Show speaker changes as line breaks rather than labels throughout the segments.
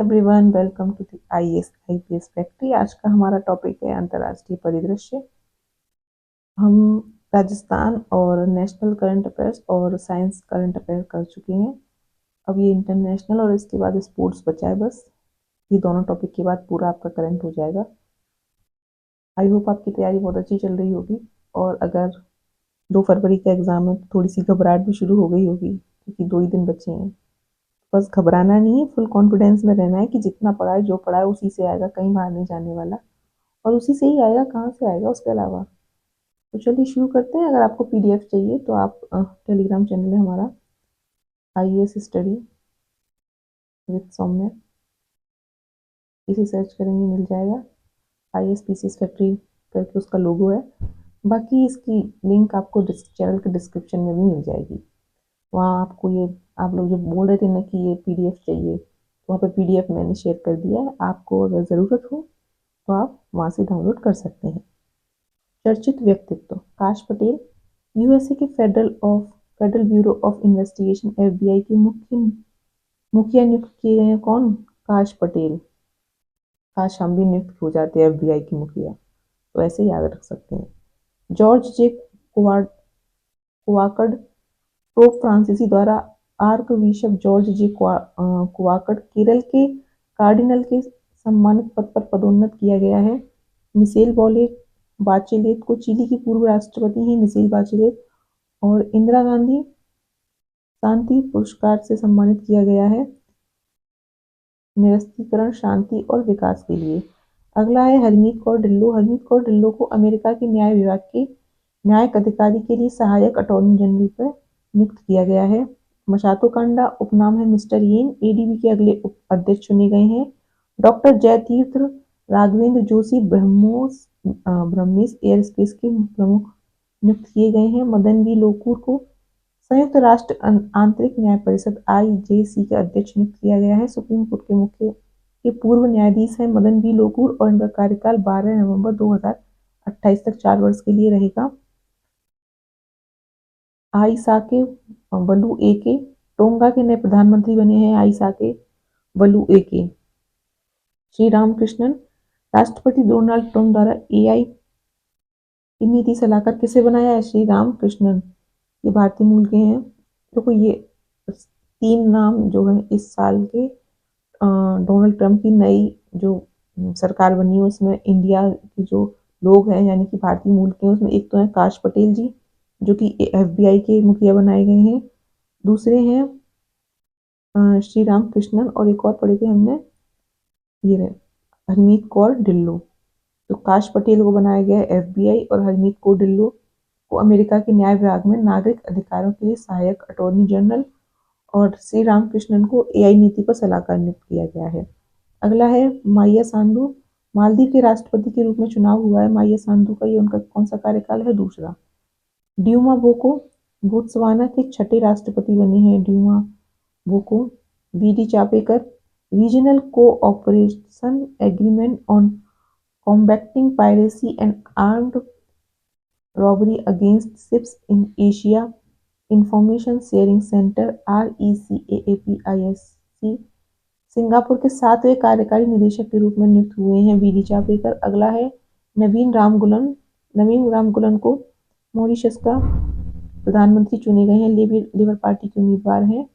Everyone, welcome to the IAS IPS factory. आज का हमारा टॉपिक है अंतर्राष्ट्रीय परिदृश्य। हम राजस्थान और नेशनल करंट अफेयर्स और साइंस करंट अफेयर कर चुके हैं। अब ये इंटरनेशनल और इसके बाद स्पोर्ट्स बचा है। बस ये दोनों टॉपिक के बाद पूरा आपका करंट हो जाएगा। आई होप आपकी तैयारी बहुत अच्छी चल रही होगी। और अगर 2 फरवरी का एग्ज़ाम है तो थोड़ी सी घबराहट भी शुरू हो गई होगी, क्योंकि 2 ही दिन बचे हैं। बस घबराना नहीं है, फुल कॉन्फिडेंस में रहना है कि जितना पढ़ा है, जो पढ़ा है उसी से आएगा, कहीं बाहर नहीं जाने वाला। और उसी से ही आएगा, कहाँ से आएगा उसके अलावा। तो चलिए शुरू करते हैं। अगर आपको पीडीएफ चाहिए तो आप टेलीग्राम चैनल है हमारा आईएएस स्टडी विद सौम्य, इसे सर्च करेंगे मिल जाएगा। आईएएस पीसीएस फैक्ट्री करके उसका लोगो है। बाकी इसकी लिंक आपको चैनल के डिस्क्रिप्शन में भी मिल जाएगी। वहाँ आपको ये, आप लोग जो बोल रहे थे ना कि ये पीडीएफ चाहिए, तो वहाँ पे पीडीएफ मैंने शेयर कर दिया है। आपको अगर ज़रूरत हो तो आप वहाँ से डाउनलोड कर सकते हैं। चर्चित व्यक्तित्व काश पटेल, यूएसए के federal bureau of investigation FBI के मुखिया नियुक्त किए गए हैं। कौन? काश पटेल। काश हम भी नियुक्त हो जाते एफबीआई के मुखिया, तो ऐसे याद रख सकते हैं। जॉर्ज जे कुवाकड, पोप फ्रांसीसी द्वारा आर्क बिशप जॉर्ज जे कुवाकड केरल के कार्डिनल के सम्मानित पद पर पदोन्नत किया गया है। मिशेल बाचेलेट को चिली की पूर्व राष्ट्रपति हैं मिशेल बाचेलेट और इंदिरा गांधी शांति पुरस्कार से सम्मानित किया गया है निरस्त्रीकरण, शांति और विकास के लिए। अगला है हरमीत कौर ढिल्लों। हरमीत कौर ढिल्लों को अमेरिका के न्याय विभाग के न्यायिक अधिकारी के लिए सहायक अटॉर्नी जनरल पर नियुक्त किया गया है। मशातो कांडा उपनाम है मिस्टर येन, एडीबी के अगले उप अध्यक्ष चुने गए हैं। डॉक्टर जयतीर्थ राघवेंद्र जोशी ब्रह्मोस एयरस्पेस के प्रमुख नियुक्त किए गए हैं। मदन बी लोकुर को संयुक्त राष्ट्र आंतरिक न्याय परिषद आईजेसी के अध्यक्ष नियुक्त किया गया है। सुप्रीम कोर्ट के मुख्य के पूर्व न्यायाधीश हैं मदन बी लोकुर और इनका कार्यकाल 12 नवंबर 2028 तक 4 वर्ष के लिए रहेगा। आइसाके वलू एके टोंगा के नए प्रधानमंत्री बने हैं। आइसाके वलू एके। श्री रामकृष्णन, राष्ट्रपति डोनाल्ड ट्रंप द्वारा एआई की नीति सलाहकार किसे बनाया है? श्री रामकृष्णन। ये भारतीय मूल के हैं। देखो ये 3 नाम जो है इस साल के डोनाल्ड ट्रंप की नई जो सरकार बनी है उसमें इंडिया के जो लोग हैं यानी कि भारतीय मूल के हैं, उसमें एक तो है काश पटेल जी जो कि एफबीआई के मुखिया बनाए गए हैं। दूसरे हैं श्री रामकृष्णन और एक और पढ़े थे हमने, ये रहे हरमीत कौर ढिल्लों। तो काश पटेल को बनाया गया है एफबीआई और हरमीत कौर ढिल्लों को अमेरिका के न्याय विभाग में नागरिक अधिकारों के लिए सहायक अटॉर्नी जनरल और श्री रामकृष्णन को एआई नीति पर सलाहकार नियुक्त किया गया है। अगला है माइया सांधू, मालदीव के राष्ट्रपति के रूप में चुनाव हुआ है माइया सांधू का। ये उनका कौन सा कार्यकाल है? दूसरा। ड्यूमा बोको बोत्सवाना के 6ठे राष्ट्रपति बने हैं। Duma Boko. B D Chapekar, regional cooperation agreement on combating piracy and armed robbery against ships in Asia information sharing centre RECAAPISC Singapore के 7वें कार्यकारी निदेशक के रूप में नियुक्त हुए हैं बीडी चापेकर। अगला है नवीन रामगुलन। नवीन रामगुलन को मॉरिशस का प्रधानमंत्री चुने गए हैं। लेबर पार्टी के उम्मीदवार हैं।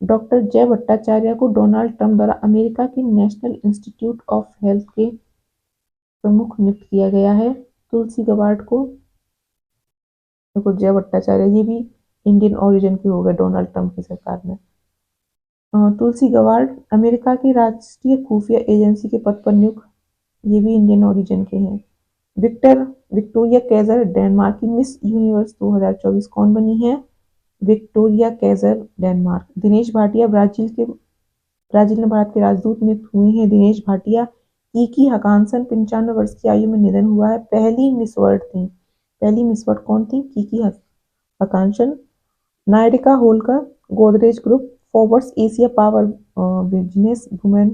डॉक्टर जय भट्टाचार्य को डोनाल्ड ट्रंप द्वारा अमेरिका के नेशनल इंस्टीट्यूट ऑफ हेल्थ के प्रमुख नियुक्त किया गया है। तुलसी गबार्ड को, देखो जय भट्टाचार्य ये भी इंडियन ओरिजिन के हो गए डोनाल्ड ट्रंप की सरकार में। तुलसी गबार्ड अमेरिका की राष्ट्रीय खुफिया एजेंसी के पद पर नियुक्त, ये भी इंडियन ओरिजिन के हैं। विक्टोरिया कैजर डेनमार्क की मिस यूनिवर्स 2024 कौन बनी है? Victoria Kaiser Denmark. Dinesh Bhatia Brazil में भारत के राजदूत नियुक्त हुए हैं। दिनेश भाटिया। कीकी हकानसन 95 वर्ष की आयु में निधन हुआ है। पहली मिस वर्ल्ड थी। पहली मिस वर्ल्ड कौन थी? Kiki Hakansson. Nyrika Holkar Godrej group forwards Asia power business women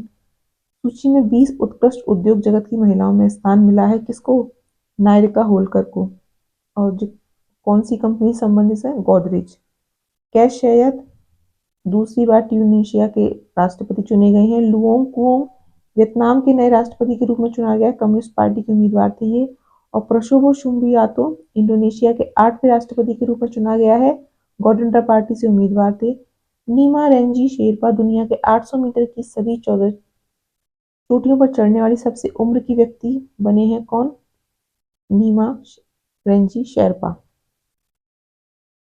सूची में 20 उत्कृष्ट उद्योग जगत की महिलाओं में स्थान मिला है। किसको? नायडिका होलकर को। और जो कौन सी कंपनी संबंधित है? गोदरेज। कैश सैयद दूसरी बार ट्यूनीशिया के राष्ट्रपति चुने गए हैं। लुओंग कुओंग वियतनाम के नए राष्ट्रपति के रूप में चुना गया, कम्युनिस्ट पार्टी के उम्मीदवार थे ये। और प्रशोवो सुबियांतो इंडोनेशिया के 8वें राष्ट्रपति के रूप में चुना गया है, गौडंडा पार्टी से उम्मीदवार थे। नीमा रेंजी शेरपा दुनिया के 800 मीटर की सभी 14 चोटियों पर चढ़ने वाली सबसे उम्र की व्यक्ति बने हैं। कौन? Nima Rinji Sherpa.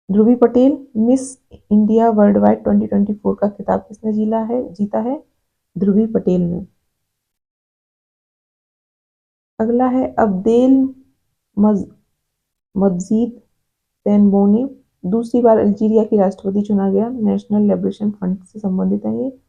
Dhruvi Patel miss India world wide 2024 का खिताब किसने जीता है? ध्रुवी पटेल ने। अगला है अब्देल मजीद तेनबोने, दूसरी बार अल्जीरिया की राष्ट्रपति चुना गया, नेशनल लिबरेशन फ्रंट से संबंधित है ये।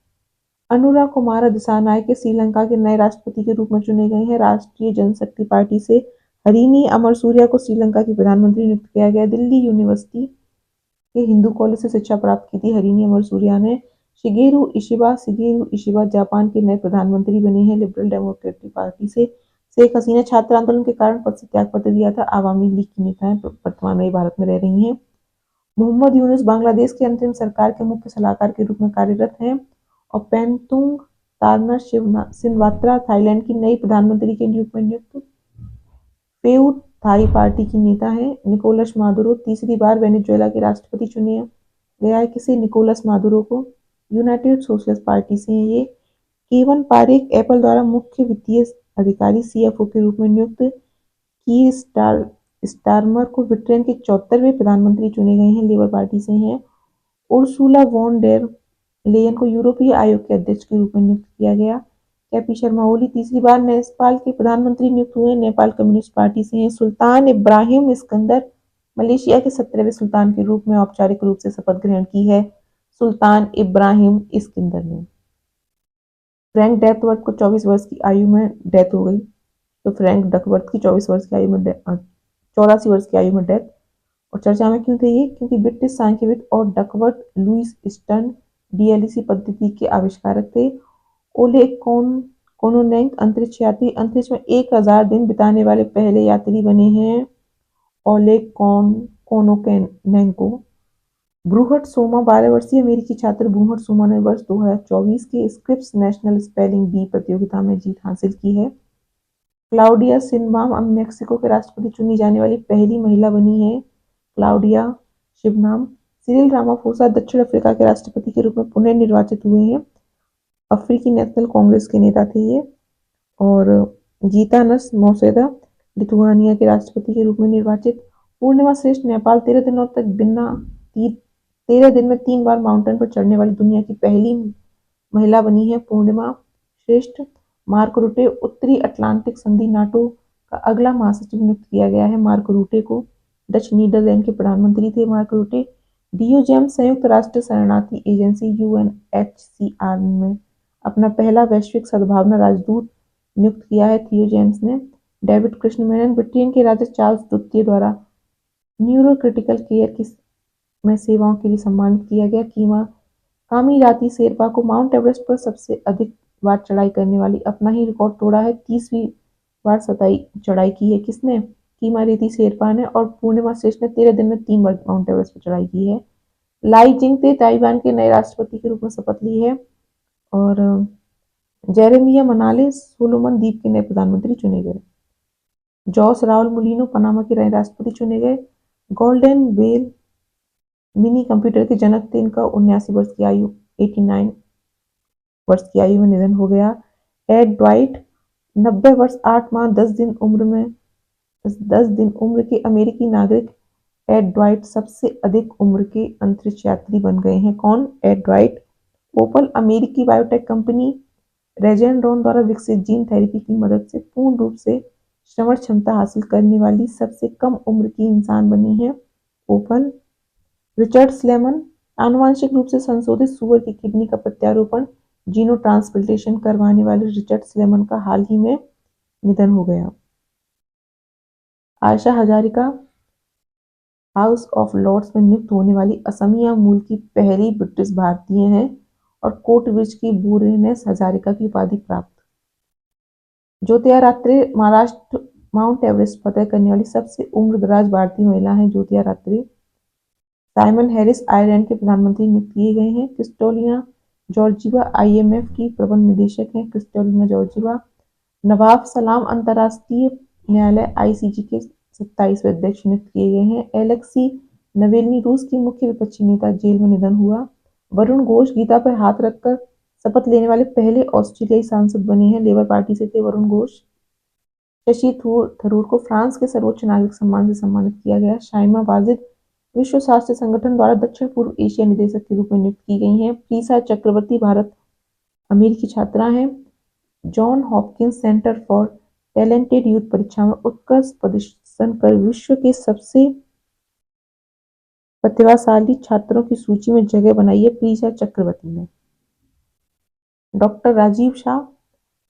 अनुरा कुमारा दिसानायके श्रीलंका के नए राष्ट्रपति के रूप में चुने गए हैं, राष्ट्रीय जनशक्ति पार्टी से। हरिनी अमरसूरिया को श्रीलंका की प्रधानमंत्री नियुक्त किया गया। दिल्ली यूनिवर्सिटी के हिंदू कॉलेज से शिक्षा प्राप्त की थी हरिनी अमरसूरिया ने। शिगेरू इशिबा जापान के नए प्रधानमंत्री बने हैं, लिबरल डेमोक्रेटिक पार्टी से। शेख हसीना छात्र आंदोलन के कारण पद से त्यागपत्र दिया था, आवामी लीग की नेता है, वर्तमान में भारत में रह रही हैं। मोहम्मद यूनुस बांग्लादेश के अंतरिम सरकार के मुख्य सलाहकार के रूप में कार्यरत हैं। और पेंतुंग तारना सिनवात्रा थाईलैंड की नई प्रधानमंत्री के रूप में नियुक्त। पेऊ थाई पार्टी की नेता है। निकोलस मादुरो तीसरी बार वेनेजुएला के राष्ट्रपति चुने गया है। किसे? निकोलस मादुरो को। यूनाइटेड सोशलिस्ट पार्टी से हैं ये। केवन पारेख एप्पल द्वारा मुख्य वित्तीय अधिकारी सीएफओ के रूप में नियुक्त। की स्टारमर को ब्रिटेन के 74वें प्रधानमंत्री चुने गए हैं, लेबर पार्टी से हैं। उर्सुला वॉन डेर लेयन को यूरोपीय आयोग के अध्यक्ष के रूप में नियुक्त किया गया। केपी शर्मा ओली तीसरी बार नेपाल के प्रधानमंत्री नियुक्त हुए, नेपाल कम्युनिस्ट पार्टी से हैं। सुल्तान इब्राहिम सिकंदर मलेशिया के 17वें सुल्तान के रूप में औपचारिक रूप से शपथ ग्रहण की है, सुल्तान इब्राहिम सिकंदर ने। फ्रैंक डकवर्थ को 24 वर्ष की आयु में डेथ हो गई। तो फ्रैंक डकवर्थ की 84 वर्ष की आयु में 84 वर्ष की आयु में डेथ। और चर्चा में क्यों थे ये? क्योंकि ब्रिटिश सांख्यविद और डकवर्थ लुईस स्टर्न डीएलसी पद्धति के आविष्कारक थे। ओलेग कोनोनेंक अंतरिक्ष यात्री, अंतरिक्ष में 1000 दिन बिताने वाले पहले यात्री बने हैं, ओलेग कोनोनेंको। ब्रूहट सोमा 12 वर्षीय अमेरिकी छात्र ब्रूहट सोमा ने वर्ष 2024 के स्क्रिप्स नेशनल स्पेलिंग बी प्रतियोगिता में जीत हासिल की है। क्लाउडिया शिनबाम अब मेक्सिको के राष्ट्रपति चुनी जाने वाली पहली महिला बनी है, क्लाउडिया शिनबाम। सिरिल रामाफोसा दक्षिण अफ्रीका के राष्ट्रपति के रूप में पुनः निर्वाचित हुए हैं, अफ्रीकी नेशनल कांग्रेस के नेता थे ये। और गीतानस मौसेदा लिथुआनिया के राष्ट्रपति के रूप में निर्वाचित। पूर्णिमा श्रेष्ठ नेपाल 13 दिनों तक 13 दिन में 3 बार माउंटेन पर चढ़ने वाली दुनिया की पहली महिला बनी है, पूर्णिमा श्रेष्ठ। मार्क रूटे उत्तरी अटलांटिक संधि नाटो का अगला महासचिव नियुक्त किया गया है, मार्क रूटे को। डच नीदरलैंड के प्रधानमंत्री थे मार्क रूटे। डीओ जेम्स संयुक्त राष्ट्र शरणार्थी एजेंसी यूएनएचसीआर में अपना पहला वैश्विक सद्भावना राजदूत नियुक्त किया है, थियो जेम्स ने। डेविड कृष्ण मेनन ब्रिटेन के राजा चार्ल्स द्वितीय द्वारा न्यूरो क्रिटिकल केयर की में सेवाओं के लिए सम्मानित किया गया। कामीराती शेरपा को माउंट एवरेस्ट पर सबसे अधिक बार चढ़ाई करने वाली अपना ही रिकॉर्ड तोड़ा है, 30वीं बार चढ़ाई की है किसने? कीमारेती शेरपा ने। और पूर्णिमा श्रेष्ठ ने 13 दिन में 3 बार माउंट एवरेस्ट पर चढ़ाई की है। लाई जिंगते ताइवान के नए राष्ट्रपति के रूप में शपथ ली है। और जेरेमिया मनाले सोलोमन द्वीप के नए प्रधानमंत्री चुने गए। जॉस राउल मुलिनो पनामा के नए राष्ट्रपति चुने गए। गोल्डन बेल मिनी कंप्यूटर के जनक थे, इनका 79 वर्ष की आयु 89 वर्ष की आयु में निधन हो गया। एड ड्वाइट 90 वर्ष 8 माह 10 दिन उम्र के अमेरिकी नागरिक एड ड्वाइट सबसे अधिक उम्र के अंतरिक्ष यात्री बन गए हैं। कौन? Add Dwight. ओपल अमेरिकी बायोटेक कंपनी रेजेनरॉन द्वारा विकसित जीन थेरेपी की मदद से पूर्ण रूप से श्रवण क्षमता हासिल करने वाली सबसे कम उम्र की इंसान बनी है, ओपल। रिचर्ड स्लेमन आनुवांशिक रूप से संशोधित सुअर की किडनी का प्रत्यारोपण जीनो ट्रांसप्लांटेशन करवाने वाले रिचर्ड स्लेमन का हाल ही में निधन हो गया। Ayesha Hazarika house of lords में नियुक्त होने वाली असमिया मूल की पहली ब्रिटिश भारतीय हैं और कोटविज की बोरेनेस हजारिका की उपाधि प्राप्त। ज्योतिया रात्रे महाराष्ट्र माउंट एवरेस्ट फतेह करने वाली सबसे उम्र दराज भारतीय महिला है, ज्योतिया रात्रे। साइमन हैरिस आयरलैंड के प्रधानमंत्री नियुक्त किए गए हैं। क्रिस्टोलिना जॉर्जिवा IMF की प्रबंध निदेशक हैं। क्रिस्टोलिना जॉर्जिवा। नवाब सलाम अंतर्राष्ट्रीय न्यायालय ICJ के 27वें अध्यक्ष नियुक्त किए गए हैं। एलेक्सी नवेल्नी रूस की मुख्य विपक्षी नेता, जेल में निधन हुआ। वरुण घोष गीता पर हाथ रखकर शपथ लेने वाले पहले ऑस्ट्रेलियाई सांसद बने हैं। लेबर पार्टी से थे वरुण घोष। शशि थरूर को फ्रांस के सर्वोच्च नागरिक सम्मान से सम्मानित किया गया। शाइमा वाजिद विश्व स्वास्थ्य संगठन द्वारा दक्षिण पूर्व एशिया निदेशक के रूप में नियुक्त की गई हैं। प्रीसा चक्रवर्ती भारत अमेरिकी छात्रा हैं। John Hopkins centre for talented youth परीक्षा में उत्कृष्ट प्रदर्शन कर विश्व के सबसे प्रतिभाशाली छात्रों की सूची में जगह बनाई है प्रीसा चक्रवर्ती ने। Doctor Rajiv Shah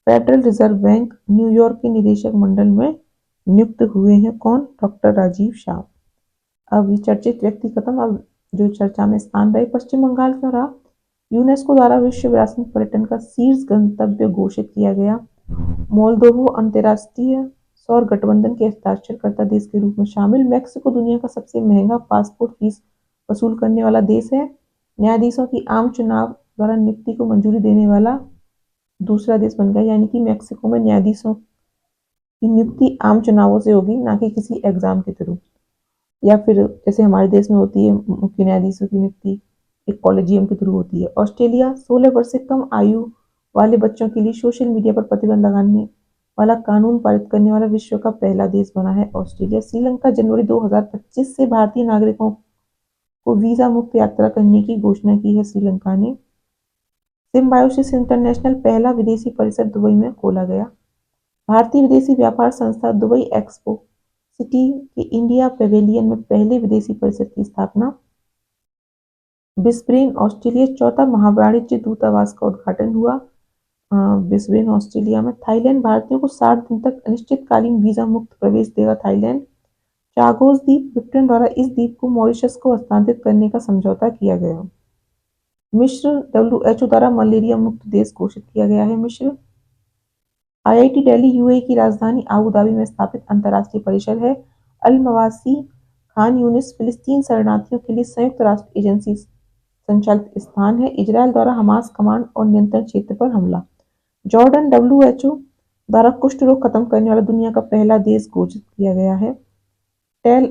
federal reserve bank न्यूयॉर्क के निदेशक मंडल में नियुक्त हुए हैं। कौन? डॉक्टर राजीव शाह। अब ये चर्चित व्यक्ति खत्म। अब जो चर्चा में स्थान रहे, पश्चिम बंगाल क्यों रहा? यूनेस्को द्वारा विश्व विरासत पर्यटन का शीर्ष गंतव्य घोषित किया गया। मोल्दोवो अंतर्राष्ट्रीय सौर गठबंधन के हस्ताक्षरकर्ता देश के रूप में शामिल। मैक्सिको दुनिया का सबसे महंगा पासपोर्ट फीस वसूल करने वाला देश है। न्यायाधीशों की आम चुनाव द्वारा नियुक्ति को मंजूरी देने वाला दूसरा देश बन गया, यानी कि मैक्सिको में न्यायाधीशों की नियुक्ति आम चुनावों से होगी, ना कि किसी एग्जाम के थ्रू, या फिर जैसे हमारे देश में होती है मुख्य न्यायाधीशों की नियुक्ति एक कॉलेजियम के थ्रू होती है। ऑस्ट्रेलिया 16 वर्ष से कम आयु वाले बच्चों के लिए सोशल मीडिया पर प्रतिबंध लगाने वाला कानून पारित करने वाला विश्व का पहला देश बना है ऑस्ट्रेलिया। श्रीलंका जनवरी 2025 से भारतीय नागरिकों को वीजा मुक्त यात्रा करने की घोषणा की है। श्रीलंका ने। सिम्बायोसिस इंटरनेशनल पहला विदेशी परिसर दुबई में खोला गया। भारतीय विदेशी व्यापार संस्था दुबई एक्सपो सिटी के इंडिया पेवेलियन में पहले विदेशी परिसर की स्थापना। ब्रिस्बेन ऑस्ट्रेलिया चौथा महावाणिज्य दूतावास का उद्घाटन हुआ। ब्रिस्बेन ऑस्ट्रेलिया में। थाईलैंड भारतीयों को 60 दिन तक अनिश्चितकालीन वीजा मुक्त प्रवेश देगा। थाईलैंड। चागोस द्वीप ब्रिटेन द्वारा इस द्वीप को मॉरिशस को हस्तांतरित करने का समझौता किया गया। मिस्र WHO द्वारा मलेरिया मुक्त देश घोषित किया गया है। मिस्र। IIT दिल्ली UAE की राजधानी आबू धाबी में स्थापित अंतर्राष्ट्रीय परिसर है। अल मवासी खान यूनिस फिलिस्तीन शरणार्थियों के लिए संयुक्त राष्ट्र एजेंसी संचालित स्थान है। इजरायल द्वारा हमास कमांड और नियंत्रण क्षेत्र पर हमला। जॉर्डन WHO द्वारा कुष्ठ रोग खत्म करने वाला दुनिया का पहला देश घोषित किया गया है। टेल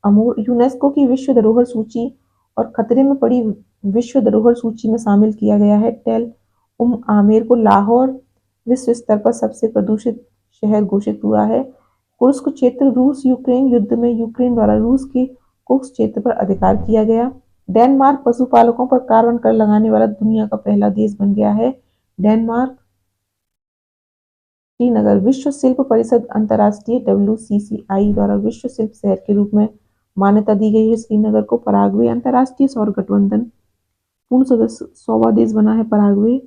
अमूर यूनेस्को की विश्व धरोहर सूची और खतरे में पड़ी विश्व धरोहर सूची में शामिल किया गया है। टेल आमेर को लाहौर विश्व स्तर पर सबसे प्रदूषित शहर घोषित हुआ है। कुर्स्क क्षेत्र रूस यूक्रेन युद्ध में यूक्रेन द्वारा रूस के कुर्स्क क्षेत्र पर अधिकार किया गया। डेनमार्क पशुपालकों पर कार्बन कर लगाने वाला दुनिया का पहला देश बन गया है। डेनमार्क। श्रीनगर विश्व शिल्प परिषद अंतर्राष्ट्रीय WCCI द्वारा विश्व शिल्प शहर के रूप में मान्यता दी गई है श्रीनगर को। पराग्वे अंतर्राष्ट्रीय सौर गठबंधन पूर्ण सदस्य 100वां देश बना है पराग्वे।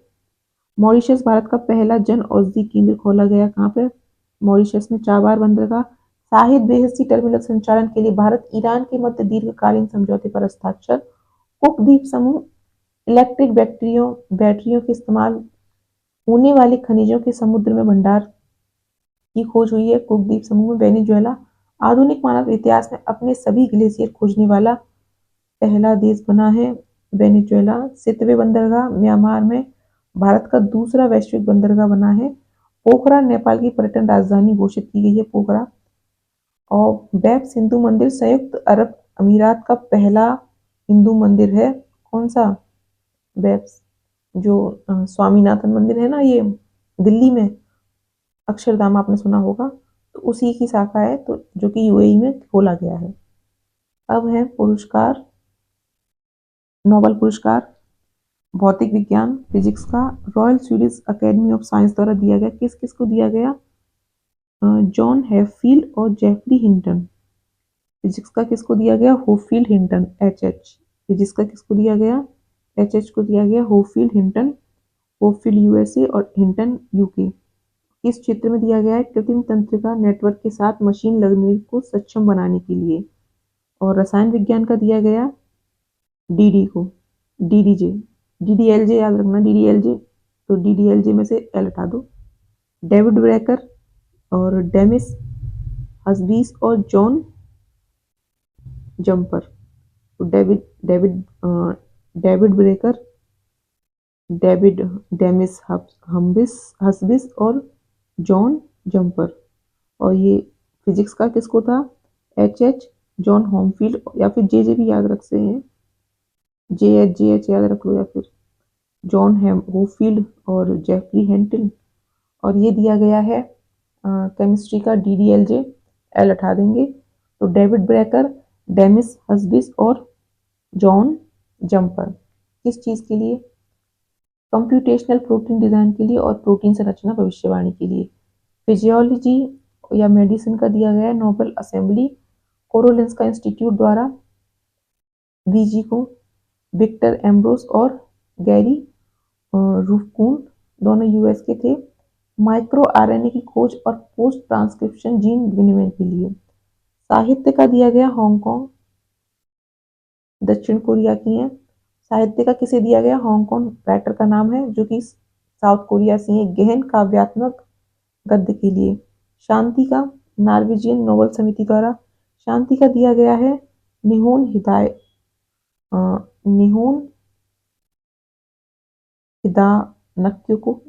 मॉरिशस भारत का पहला जन औषधि केंद्र खोला गया। कहाँ पे? मॉरिशस में चाबार बंदरगाह। शाहिद बेहसी टर्मिनल संचालन के लिए भारत ईरान के मध्य दीर्घकालीन समझौते पर हस्ताक्षर। कुक द्वीप समूह इलेक्ट्रिक बैटरियों के इस्तेमाल होने वाले खनिजों के समुद्र में भंडार की खोज हुई है। कुक द्वीप समूह में। वेनेजुएला आधुनिक मानव इतिहास में अपने सभी ग्लेशियर खोजने वाला पहला देश बना है वेनेजुएला। सितवे बंदरगाह म्यांमार में भारत का दूसरा वैश्विक बंदरगाह बना है। पोखरा नेपाल की पर्यटन राजधानी घोषित की गई है पोखरा। और बैप्स हिंदू मंदिर संयुक्त अरब अमीरात का पहला हिंदू मंदिर है। कौन सा? बैप्स जो स्वामीनाथन मंदिर है ना, ये दिल्ली में, अक्षरधाम आपने सुना होगा, तो उसी की शाखा है, तो जो कि UAE में खोला गया है। अब है पुरस्कार। नोबेल पुरस्कार भौतिक विज्ञान फिजिक्स का royal Swedish academy of science द्वारा दिया गया। किस किस को दिया गया? जॉन हैफील्ड और जेफरी हिंटन। फिजिक्स का किसको दिया गया? होफील्ड हिंटन HH। फिजिक्स का किसको दिया गया? HH को दिया गया होफील्ड हिंटन। होफील्ड USA और हिंटन UK। किस क्षेत्र में दिया गया है? कृत्रिम तंत्रिका नेटवर्क के साथ मशीन लर्निंग को सक्षम बनाने के लिए। और रसायन विज्ञान का दिया गया DD को। DDJ DDLJ याद रखना। DDLJ तो DDLJ में से L हटा दो। डेविड ब्रेकर और डेमिस हस्बीस और जॉन जम्पर। तो David David Baker, David Demis Hassabis और जॉन जम्पर। और ये फिजिक्स का किसको था? एच जॉन होमफील्ड, या फिर जे भी याद रख सकते हैं, जे एच याद रख लो, या फिर जॉन होमफील्ड और जेफरी हेंटल। और ये दिया गया है केमिस्ट्री का DDLJ, एल हटा देंगे। तो डेविड ब्रेकर, डेमिस हस्बिस और जॉन जम्पर किस चीज़ के लिए? कंप्यूटेशनल प्रोटीन डिज़ाइन के लिए और प्रोटीन संरचना भविष्यवाणी के लिए। फिजियोलॉजी या मेडिसिन का दिया गया है नोबेल असेंबली कोरोलिंस्का इंस्टीट्यूट द्वारा VG को। विक्टर एम्ब्रोस और गैरी रूफकून दोनों US के थे। माइक्रो RNA की खोज और पोस्ट ट्रांसक्रिप्शन जीन विनिमय के लिए। साहित्य का दिया गया हांगकांग, दक्षिण कोरिया की है। साहित्य का किसे दिया गया? हांगकांग राइटर का नाम है, जो कि साउथ कोरिया से है। गहन काव्यात्मक गद्य के लिए। शांति का नॉर्वेजियन नोबेल समिति द्वारा। शांति का दिया गया है निहोन हिदानक्यो को।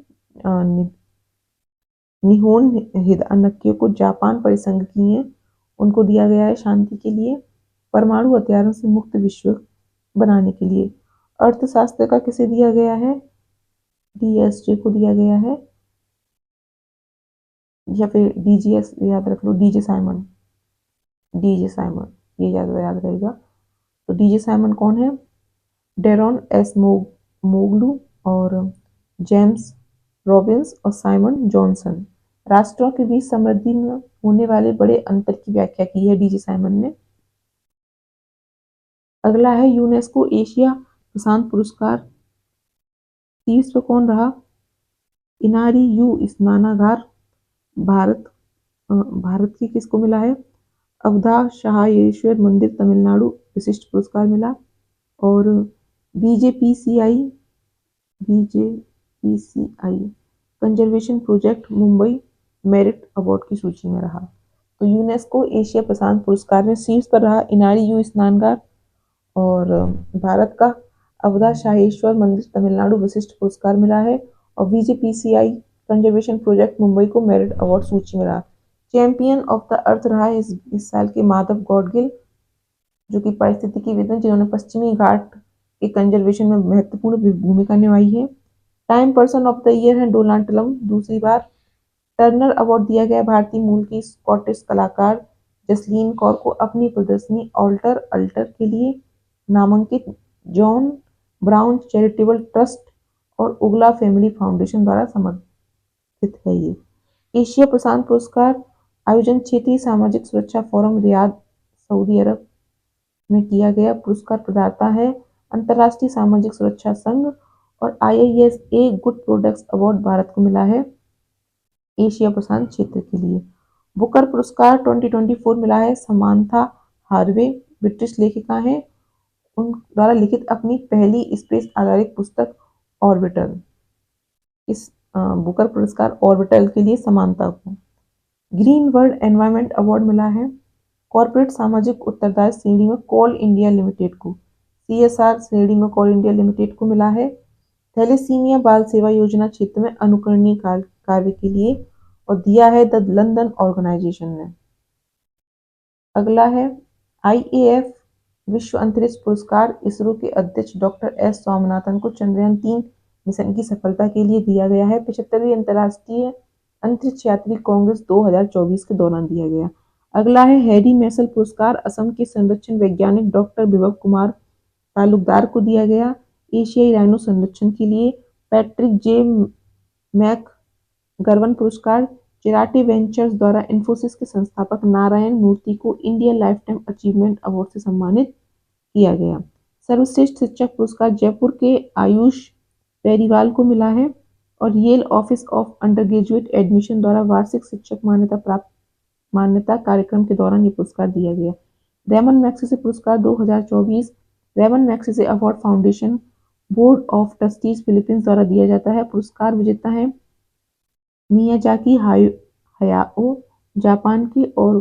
निहोन हिदानक्यो को जापान परिसंघ की हैं, उनको दिया गया है शांति के लिए। परमाणु हथियारों से मुक्त विश्व बनाने के लिए। अर्थशास्त्र का किसे दिया गया है? DSJ को दिया गया है, या फिर DGS याद रख लो, डीजे साइमन ये याद रहेगा। तो डीजे साइमन कौन है? डेरॉन एस मोगलू और जेम्स रॉबिन्स और साइमन जॉनसन। राष्ट्रों के बीच समृद्धि में होने वाले बड़े अंतर की व्याख्या की है डीजे साइमन ने। अगला है यूनेस्को एशिया प्रशांत पुरस्कार। शीर्ष पर कौन रहा? इनारी यू स्नानागार भारत भारत की किसको मिला है? अवधाशायेश्वर मंदिर तमिलनाडु विशिष्ट पुरस्कार मिला। और B J P C I conservation project Mumbai merit award की सूची में रहा। तो यूनेस्को एशिया प्रशांत पुरस्कार में शीर्ष पर रहा इनारी यू स्नानगार, और भारत का अवधाशायेश्वर मंदिर तमिलनाडु विशिष्ट पुरस्कार मिला है। और BJPCI कंजर्वेशन प्रोजेक्ट मुंबई को मेरिट अवार्ड सूची में रहा। चैंपियन ऑफ द अर्थ रहा है इस साल के माधव गॉडगिल, जो कि पारिस्थितिकीविद हैं, जिन्होंने पश्चिमी घाट के कंजर्वेशन में महत्वपूर्ण भूमिका निभाई है। Time person of the year है डोनाल्ड ट्रम्प दूसरी बार। टर्नर अवार्ड दिया गया भारतीय मूल की स्कॉटिश कलाकार जसलीन कौर को अपनी प्रदर्शनी ऑल्टर अल्टर के लिए नामांकित। जॉन ब्राउन चैरिटेबल ट्रस्ट और उगला फैमिली फाउंडेशन द्वारा समर्थित है ये। एशिया प्रशांत पुरस्कार आयोजन क्षेत्रीय सामाजिक सुरक्षा फोरम रियाद सऊदी अरब में किया गया। पुरस्कार प्रदाता है अंतर्राष्ट्रीय सामाजिक सुरक्षा संघ। और IISA good products award Bharat को मिला है एशिया प्रशांत क्षेत्र के लिए। बुकर पुरस्कार 2024 मिला है समांथा हार्वे, ब्रिटिश लेखिका हैं, उन द्वारा लिखित अपनी पहली स्पेस आधारित पुस्तक ऑर्बिटर। इस बुकर पुरस्कार ऑर्बिटल के लिए समानता को। ग्रीन वर्ल्ड एनवायरमेंट अवार्ड मिला है कॉर्पोरेट सामाजिक उत्तरदायित्व श्रेणी में कोल इंडिया लिमिटेड को। CSR श्रेणी में कोल इंडिया लिमिटेड को मिला है। थैलेसीमिया बाल सेवा योजना क्षेत्र में अनुकरणीय कार्य के लिए, और दिया है द लंदन ऑर्गेनाइजेशन ने। अगला है IAF विश्व अंतरिक्ष पुरस्कार इसरो के अध्यक्ष डॉक्टर S स्वामीनाथन को चंद्रयान-3 मिशन की सफलता के लिए दिया गया है। 75वीं अंतर्राष्ट्रीय अंतरिक्ष यात्री कांग्रेस 2024 के दौरान दिया गया। अगला है हैरी मैसल पुरस्कार असम के संरक्षण वैज्ञानिक डॉक्टर विभव कुमार तालुकदार को दिया गया एशियाई राइनो संरक्षण के लिए। पैट्रिक जे मैक गर्वन पुरस्कार चेराटे वेंचर्स द्वारा इन्फोसिस के संस्थापक नारायण मूर्ति को India life time achievement award से सम्मानित किया गया। सर्वश्रेष्ठ शिक्षक पुरस्कार जयपुर के आयुष पेरीवाल को मिला है। और Yale office of undergraduate admission द्वारा वार्षिक शिक्षक मान्यता कार्यक्रम के दौरान ये पुरस्कार दिया गया। रेमन मैग्सेसे पुरस्कार 2024 Ramon Magsaysay award foundation board of trustees Philippines द्वारा दिया जाता है। पुरस्कार विजेता है मियाजाकी हयाओ जापान के, और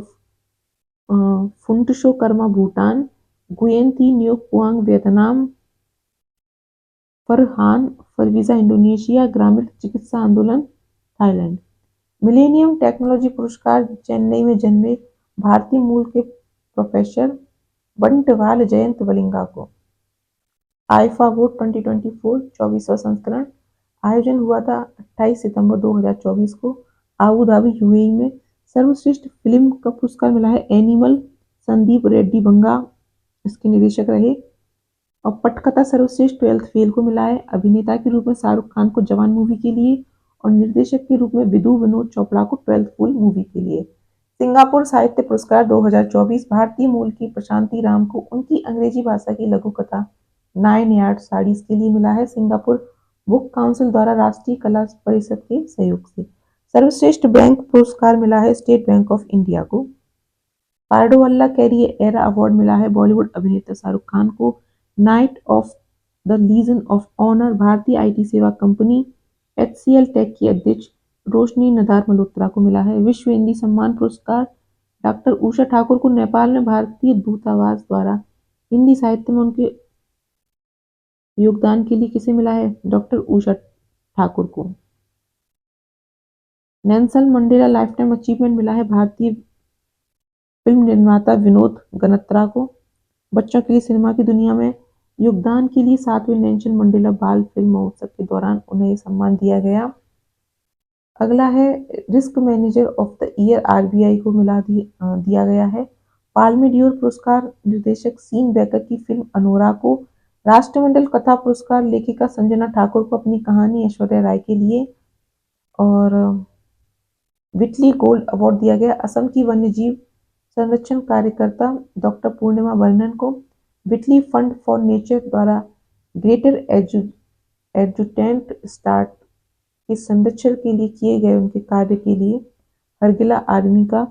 फुंटशो कर्मा भूटान, गुयेन थी न्योक कुआंग वियतनाम, फरहान फरवीजा इंडोनेशिया, ग्रामीण चिकित्सा आंदोलन थाईलैंड। मिलेनियम टेक्नोलॉजी पुरस्कार चेन्नई में जन्मे भारतीय मूल के प्रोफेसर बंटवाल जयंत वलिंगा को। आईफा वोट 2024 24वां संस्करण आयोजन हुआ था 28 सितंबर 2024 को आबू धाबी यूएई में। सर्वश्रेष्ठ फिल्म का पुरस्कार मिला है एनिमल, संदीप रेड्डी बंगा इसके निदेशक रहे। और पटकथा सर्वश्रेष्ठ 12th फेल को मिला है अभिनेता के रूप में शाहरुख खान को जवान मूवी के लिए, और निर्देशक के रूप में विदु विनोद चोपड़ा को 12th फूल मूवी के लिए। सिंगापुर साहित्य पुरस्कार 2024 भारतीय मूल की प्रशांति राम को उनकी अंग्रेजी भाषा की लघु कथा 9 यार्ड साड़ीज के लिए मिला है सिंगापुर बुक काउंसिल द्वारा राष्ट्रीय कला परिषद के सहयोग से। सर्वश्रेष्ठ बैंक पुरस्कार मिला है स्टेट बैंक ऑफ इंडिया को। पार्डोवल्ला कैरियर एरा अवार्ड मिला है बॉलीवुड अभिनेता शाहरुख खान को। Knight of the legion of honour भारतीय आईटी सेवा कंपनी एचसीएल टेक की अध्यक्ष रोशनी नदार मल्होत्रा को मिला है। विश्व हिंदी सम्मान पुरस्कार डॉक्टर उषा ठाकुर को नेपाल में भारतीय दूतावास द्वारा हिंदी साहित्य में उनके योगदान के लिए किसे मिला है? डॉक्टर उषा ठाकुर को। नेल्सन मंडेला लाइफटाइम अचीवमेंट मिला है भारतीय फिल्म निर्माता विनोद गनत्रा को। बच्चों के लिए सिनेमा की दुनिया में योगदान के लिए 7वें नेल्सन मंडेला बाल फिल्म महोत्सव के दौरान उन्हें सम्मान दिया गया। अगला है risk manager of the year RBI को दिया गया है। पाल्मे डियोर पुरस्कार निर्देशक सीन बेकर की फिल्म अनोरा को। राष्ट्रमंडल कथा पुरस्कार लेखिका संजना ठाकुर को अपनी कहानी ऐश्वर्या राय के लिए। और विटली गोल्ड अवार्ड दिया गया असम की वन्यजीव संरक्षण कार्यकर्ता डॉक्टर पूर्णिमा वर्णन को। विटली फंड फॉर नेचर द्वारा ग्रेटर एजुटेंट स्टार्ट के संरक्षण के लिए किए गए उनके कार्य के लिए हरगिला आर्मी का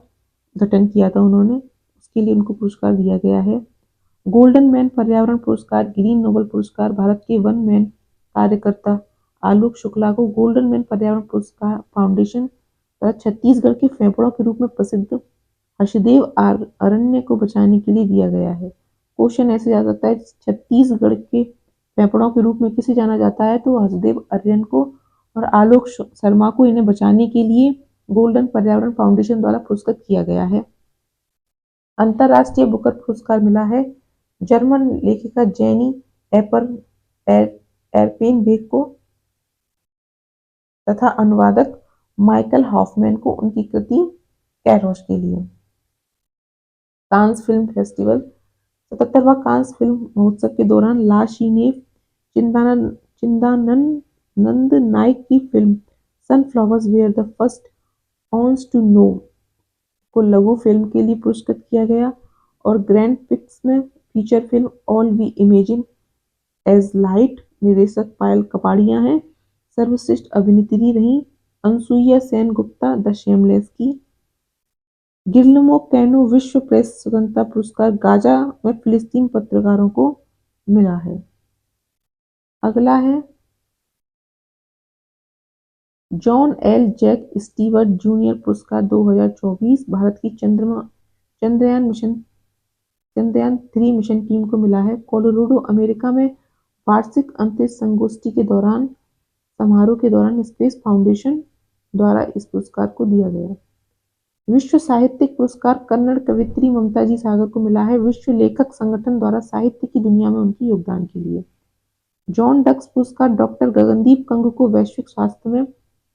गठन किया था उन्होंने, उसके लिए उनको पुरस्कार दिया गया है। गोल्डन मैन पर्यावरण पुरस्कार ग्रीन नोबल पुरस्कार भारत के वन मैन कार्यकर्ता आलोक शुक्ला को गोल्डन मैन पर्यावरण पुरस्कार फाउंडेशन छत्तीसगढ़ के फेफड़ों के रूप में प्रसिद्ध हर्षदेव अरण्य को बचाने के लिए दिया गया है। क्वेश्चन ऐसे जा सकता है छत्तीसगढ़ के फेफड़ों के रूप में किसे जाना जाता है? तो हर्षदेव अरण्य को और आलोक शर्मा को इन्हें बचाने के लिए गोल्डन पर्यावरण फाउंडेशन द्वारा पुरस्कृत किया गया है। अंतरराष्ट्रीय बुकर पुरस्कार मिला है जर्मन लेखिका जेनी एरपेनबेक को तथा अनुवादक माइकल हॉफमैन को उनकी कृति कैरोश के लिए। कांस फिल्म फेस्टिवल 77वां कांस फिल्म महोत्सव के दौरान ला शीनेफ चिदानंद नाइक की film sunflowers were the first ones to know को लघु फिल्म के लिए पुरस्कृत किया गया। और ग्रैंड पिक्स में feature film all we imagine as light निर्देशक पायल कपाड़िया हैं। सर्वश्रेष्ठ अभिनेत्री रही Anasuya Sengupta the shameless की। गिल्lermo कैनो विश्व प्रेस स्वतंत्रता पुरस्कार गाजा में फिलिस्तीन पत्रकारों को मिला है। अगला है John L Jack Stewart junior पुरस्कार 2024 भारत की चंद्रयान 3 मिशन टीम को मिला है। कोलोराडो अमेरिका में वार्षिक अंतरिक्ष संगोष्ठी के दौरान समारोह के दौरान स्पेस फाउंडेशन द्वारा इस पुरस्कार को दिया गया। विश्व साहित्यिक पुरस्कार कन्नड़ कवियत्री ममता जी सागर को मिला है विश्व लेखक संगठन द्वारा साहित्य की दुनिया में उनके योगदान के लिए। जॉन डक्स पुरस्कार डॉक्टर गगनदीप कंग को वैश्विक स्वास्थ्य में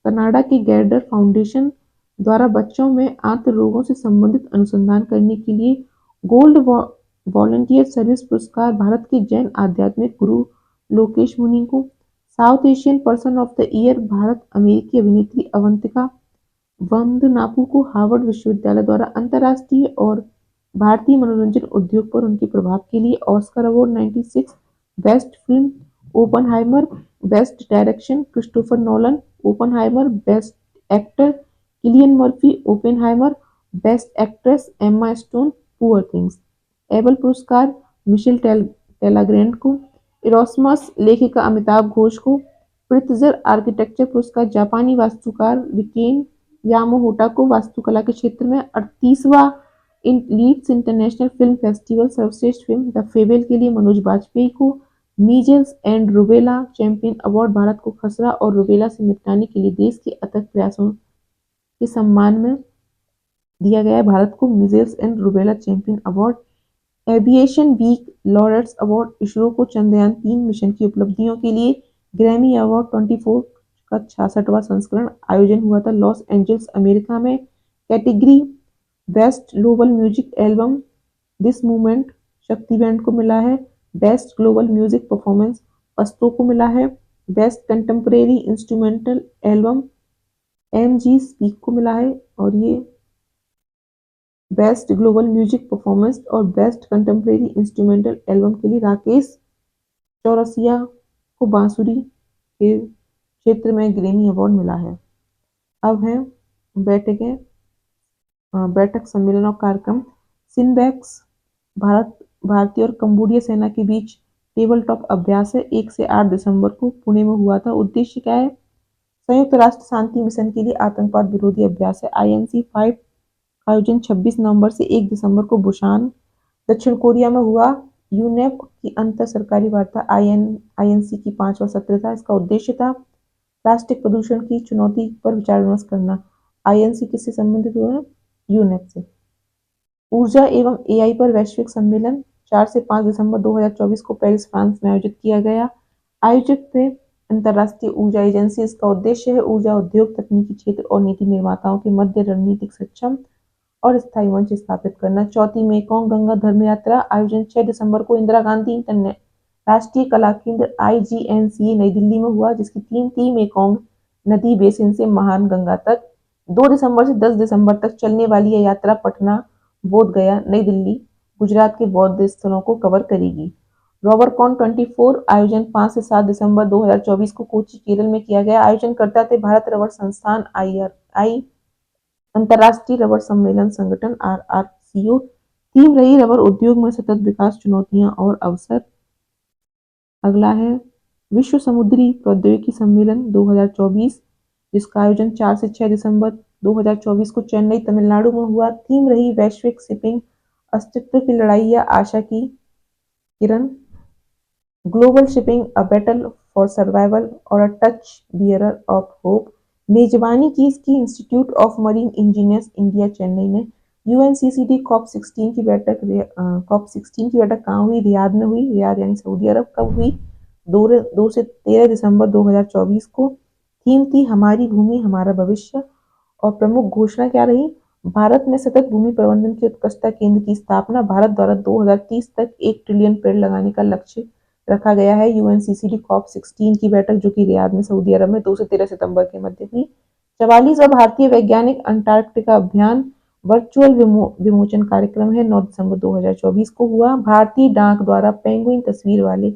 कनाडा के गैर्डर फाउंडेशन द्वारा बच्चों में आंत रोगों से संबंधित अनुसंधान करने के लिए। गोल्ड वॉलंटियर सर्विस पुरस्कार भारत के जैन आध्यात्मिक गुरु लोकेश मुनि को। South Asian person of the year Bharat अमेरिकी अभिनेत्री अवंतिका वंदनापू को हार्वर्ड विश्वविद्यालय द्वारा अंतर्राष्ट्रीय और भारतीय मनोरंजन उद्योग पर उनके प्रभाव के लिए Oscar award 96। Best film Oppenheimer, best direction Christopher Nolan Oppenheimer, best actor Cillian Murphy Oppenheimer, best actress Emma stone poor things. Able पुरस्कार मिशेल टेलाग्रैंड को। इरोसमस लेखिका अमिताभ घोष को। प्रित्जर आर्किटेक्चर पुरस्कार जापानी वास्तुकार रिकेन यामामोटो को वास्तुकला के क्षेत्र में। 38वां इन लीड्स इंटरनेशनल फिल्म फेस्टिवल सर्वश्रेष्ठ फिल्म द फेबल के लिए मनोज बाजपेयी को, measles and rubella champion award Bharat को खसरा और रूबेला से निपटने के लिए देश के अथक प्रयासों के सम्मान में दिया गया है भारत को measles and rubella champion award. Aviation week laureates award, ISRO को चंद्रयान-3 मिशन की उपलब्धियों के लिए ग्रैमी अवार्ड 24 का 66वां संस्करण आयोजन हुआ था लॉस एंजल्स अमेरिका में। Category best global music album this moment Shakti band को मिला है। Best global music performance Pashto को मिला है। Best contemporary instrumental album M G speak को मिला है। और ये बेस्ट ग्लोबल म्यूजिक परफॉर्मेंस और बेस्ट कंटेम्प्रेरी इंस्ट्रूमेंटल एल्बम के लिए राकेश चौरसिया को बांसुरी के क्षेत्र में ग्रैमी अवार्ड मिला है। अब है बैठकें, बैठक सम्मेलन और कार्यक्रम। सिनबैक्स भारतीय और कंबोडिया सेना के बीच टेबल टॉप अभ्यास है 1 से 8 दिसंबर को पुणे में हुआ था। उद्देश्य क्या है? संयुक्त राष्ट्र शांति मिशन के लिए आतंकवाद विरोधी अभ्यास है। INC-5 का आयोजन 26 नवंबर से 1 दिसंबर को बुसान दक्षिण कोरिया में हुआ। यूनेप की अंतर सरकारी वार्ता INC की 5वां सत्र था। इसका उद्देश्य था प्लास्टिक प्रदूषण की चुनौती पर विचार विमर्श करना। INC किससे संबंधित हुआ है? यूनेप से। ऊर्जा एवं AI पर वैश्विक सम्मेलन 4 से 5 दिसंबर 2024 को पेरिस फ्रांस में आयोजित किया गया। आयोजक थे अंतर्राष्ट्रीय ऊर्जा एजेंसी। इसका उद्देश्य है ऊर्जा उद्योग, तकनीकी क्षेत्र और नीति निर्माताओं के मध्य रणनीतिक सक्षम और स्थायी मंच स्थापित करना। चौथी मेकॉन्ग गंगा धर्म यात्रा आयोजन 6 दिसंबर को इंदिरा गांधी राष्ट्रीय कला केंद्र IGNCA नई दिल्ली में हुआ, जिसकी थीम थी मेकॉन्ग नदी बेसिन से महान गंगा तक। 2 दिसंबर से 10 दिसंबर तक चलने वाली यह यात्रा पटना, बोध गया, नई दिल्ली, गुजरात के बौद्ध स्थलों को कवर करेगी। रॉबरकॉन 24 आयोजन 5 से 7 दिसंबर 2024 को कोच्चि, केरल में किया गया। आयोजनकर्ता थे भारत रबर संस्थान IRI, अंतर्राष्ट्रीय रबर सम्मेलन संगठन RRCO। थीम रही रबर उद्योग में सतत विकास, चुनौतियां और अवसर। अगला है विश्व समुद्री प्रौद्योगिकी सम्मेलन 2024, जिसका आयोजन 4 से 6 दिसंबर 2024 को चेन्नई, तमिलनाडु में हुआ। थीम रही वैश्विक शिपिंग, अस्तित्व की लड़ाई या आशा की किरण। Global shipping a battle for survival और a torch bearer of hope. मेजबानी की इसकी institute of marine engineers India, Chennai ने। UNCCD COP16 की बैठक कहाँ हुई? रियाद में हुई। रियाद यानी सऊदी अरब। कब हुई? 2 से 13 दिसंबर 2024 को। थीम थी हमारी भूमि हमारा भविष्य। और प्रमुख घोषणा क्या रही? भारत में सतत भूमि प्रबंधन की उत्कृष्टता केंद्र की स्थापना। भारत द्वारा 2030 तक 1 ट्रिलियन पेड़ लगाने का लक्ष्य रखा गया है। UNCCD COP16 की बैठक, जो कि रियाद में सऊदी अरब में 2 से 13 सितंबर के मध्य हुई। 44वां भारतीय वैज्ञानिक अंटार्कटिका अभियान वर्चुअल विमोचन कार्यक्रम है 9 दिसंबर 2024 को हुआ। भारतीय डाक द्वारा पेंगुइन तस्वीर वाले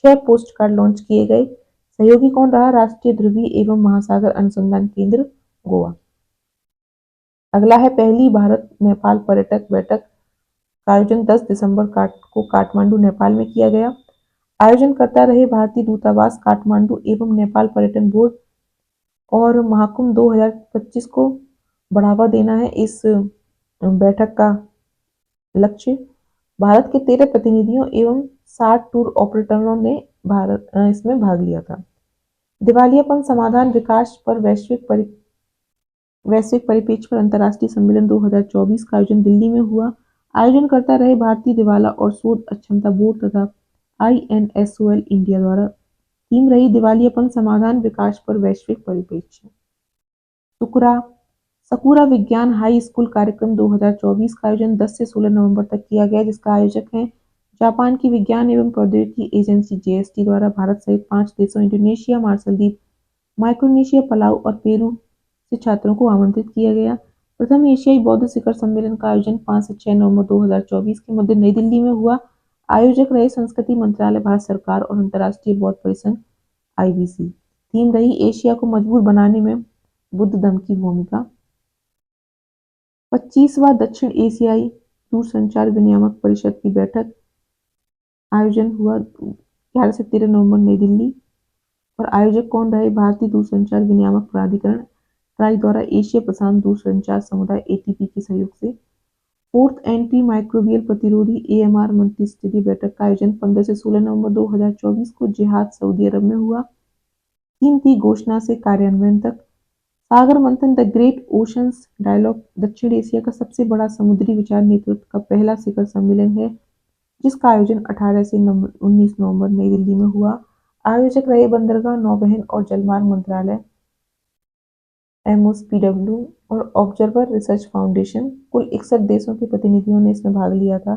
6 पोस्ट कार्ड लॉन्च किए गए। सहयोगी कौन रहा? राष्ट्रीय ध्रुवीय एवं महासागर अनुसंधान केंद्र, गोवा। अगला है पहली भारत नेपाल पर्यटक बैठक का आयोजन 10 दिसंबर को काठमांडू, नेपाल में किया गया। आयोजनकर्ता रहे भारतीय दूतावास काठमांडू एवं नेपाल पर्यटन बोर्ड। और महाकुंभ 2025 को बढ़ावा देना है इस बैठक का लक्ष्य। भारत के 13 प्रतिनिधियों एवं 60 टूर ऑपरेटरों ने इसमें भाग लिया था। दिवालियापन समाधान विकास पर वैश्विक परिप्रेक्ष्य पर अंतर्राष्ट्रीय सम्मेलन 2024 का आयोजन दिल्ली में हुआ। आयोजनकर्ता रहे भारतीय दिवाला और शोध अक्षमता बोर्ड तथा INSOL इंडिया द्वारा। थीम रही दिवालियापन समाधान विकास पर वैश्विक परिप्रेक्ष्य। सकुरा विज्ञान हाई स्कूल कार्यक्रम 2024 का आयोजन 10 से 16 नवंबर तक किया गया, जिसका आयोजक है जापान की विज्ञान एवं प्रौद्योगिकी एजेंसी JST द्वारा। भारत सहित 5 देशों इंडोनेशिया, मार्शलद्वीप, माइक्रोनेशिया, पलाऊ और पेरू से छात्रों को आमंत्रित किया गया। प्रथम एशियाई बौद्ध शिखर सम्मेलन का आयोजन 5 से 6 नवंबर 2024 के मध्य नई दिल्ली में हुआ। आयोजक रहे संस्कृति मंत्रालय, भारत सरकार और अंतर्राष्ट्रीय बौद्ध परिसंघ IBC। थीम रही एशिया को मजबूत बनाने में बुद्ध धर्म की भूमिका। 25वां दक्षिण एशियाई दूरसंचार विनियामक परिषद की बैठक आयोजन हुआ 11 से 13 नवंबर नई दिल्ली। और आयोजक कौन रहे? भारतीय दूरसंचार विनियामक प्राधिकरण ट्राई द्वारा एशिया प्रशांत दूरसंचार समुदाय ATP के सहयोग से। फोर्थ एंटी माइक्रोबियल प्रतिरोधी AMR मंत्रिस्तरीय बैठक का आयोजन 15 से 16 नवंबर 2024 को जिहाद सऊदी अरब में हुआ। थीम थी घोषणा से कार्यान्वयन तक। सागर मंथन द ग्रेट ओशंस डायलॉग दक्षिण एशिया का सबसे बड़ा समुद्री विचार नेतृत्व का पहला शिखर सम्मेलन है, जिसका आयोजन 18 से 19 नवंबर नई दिल्ली में हुआ। आयोजक रहे बंदरगाह, नौवहन और जलमार्ग मंत्रालय, MOSPW और ऑब्जर्वर रिसर्च फाउंडेशन। कुल 61 देशों के प्रतिनिधियों ने इसमें भाग लिया था।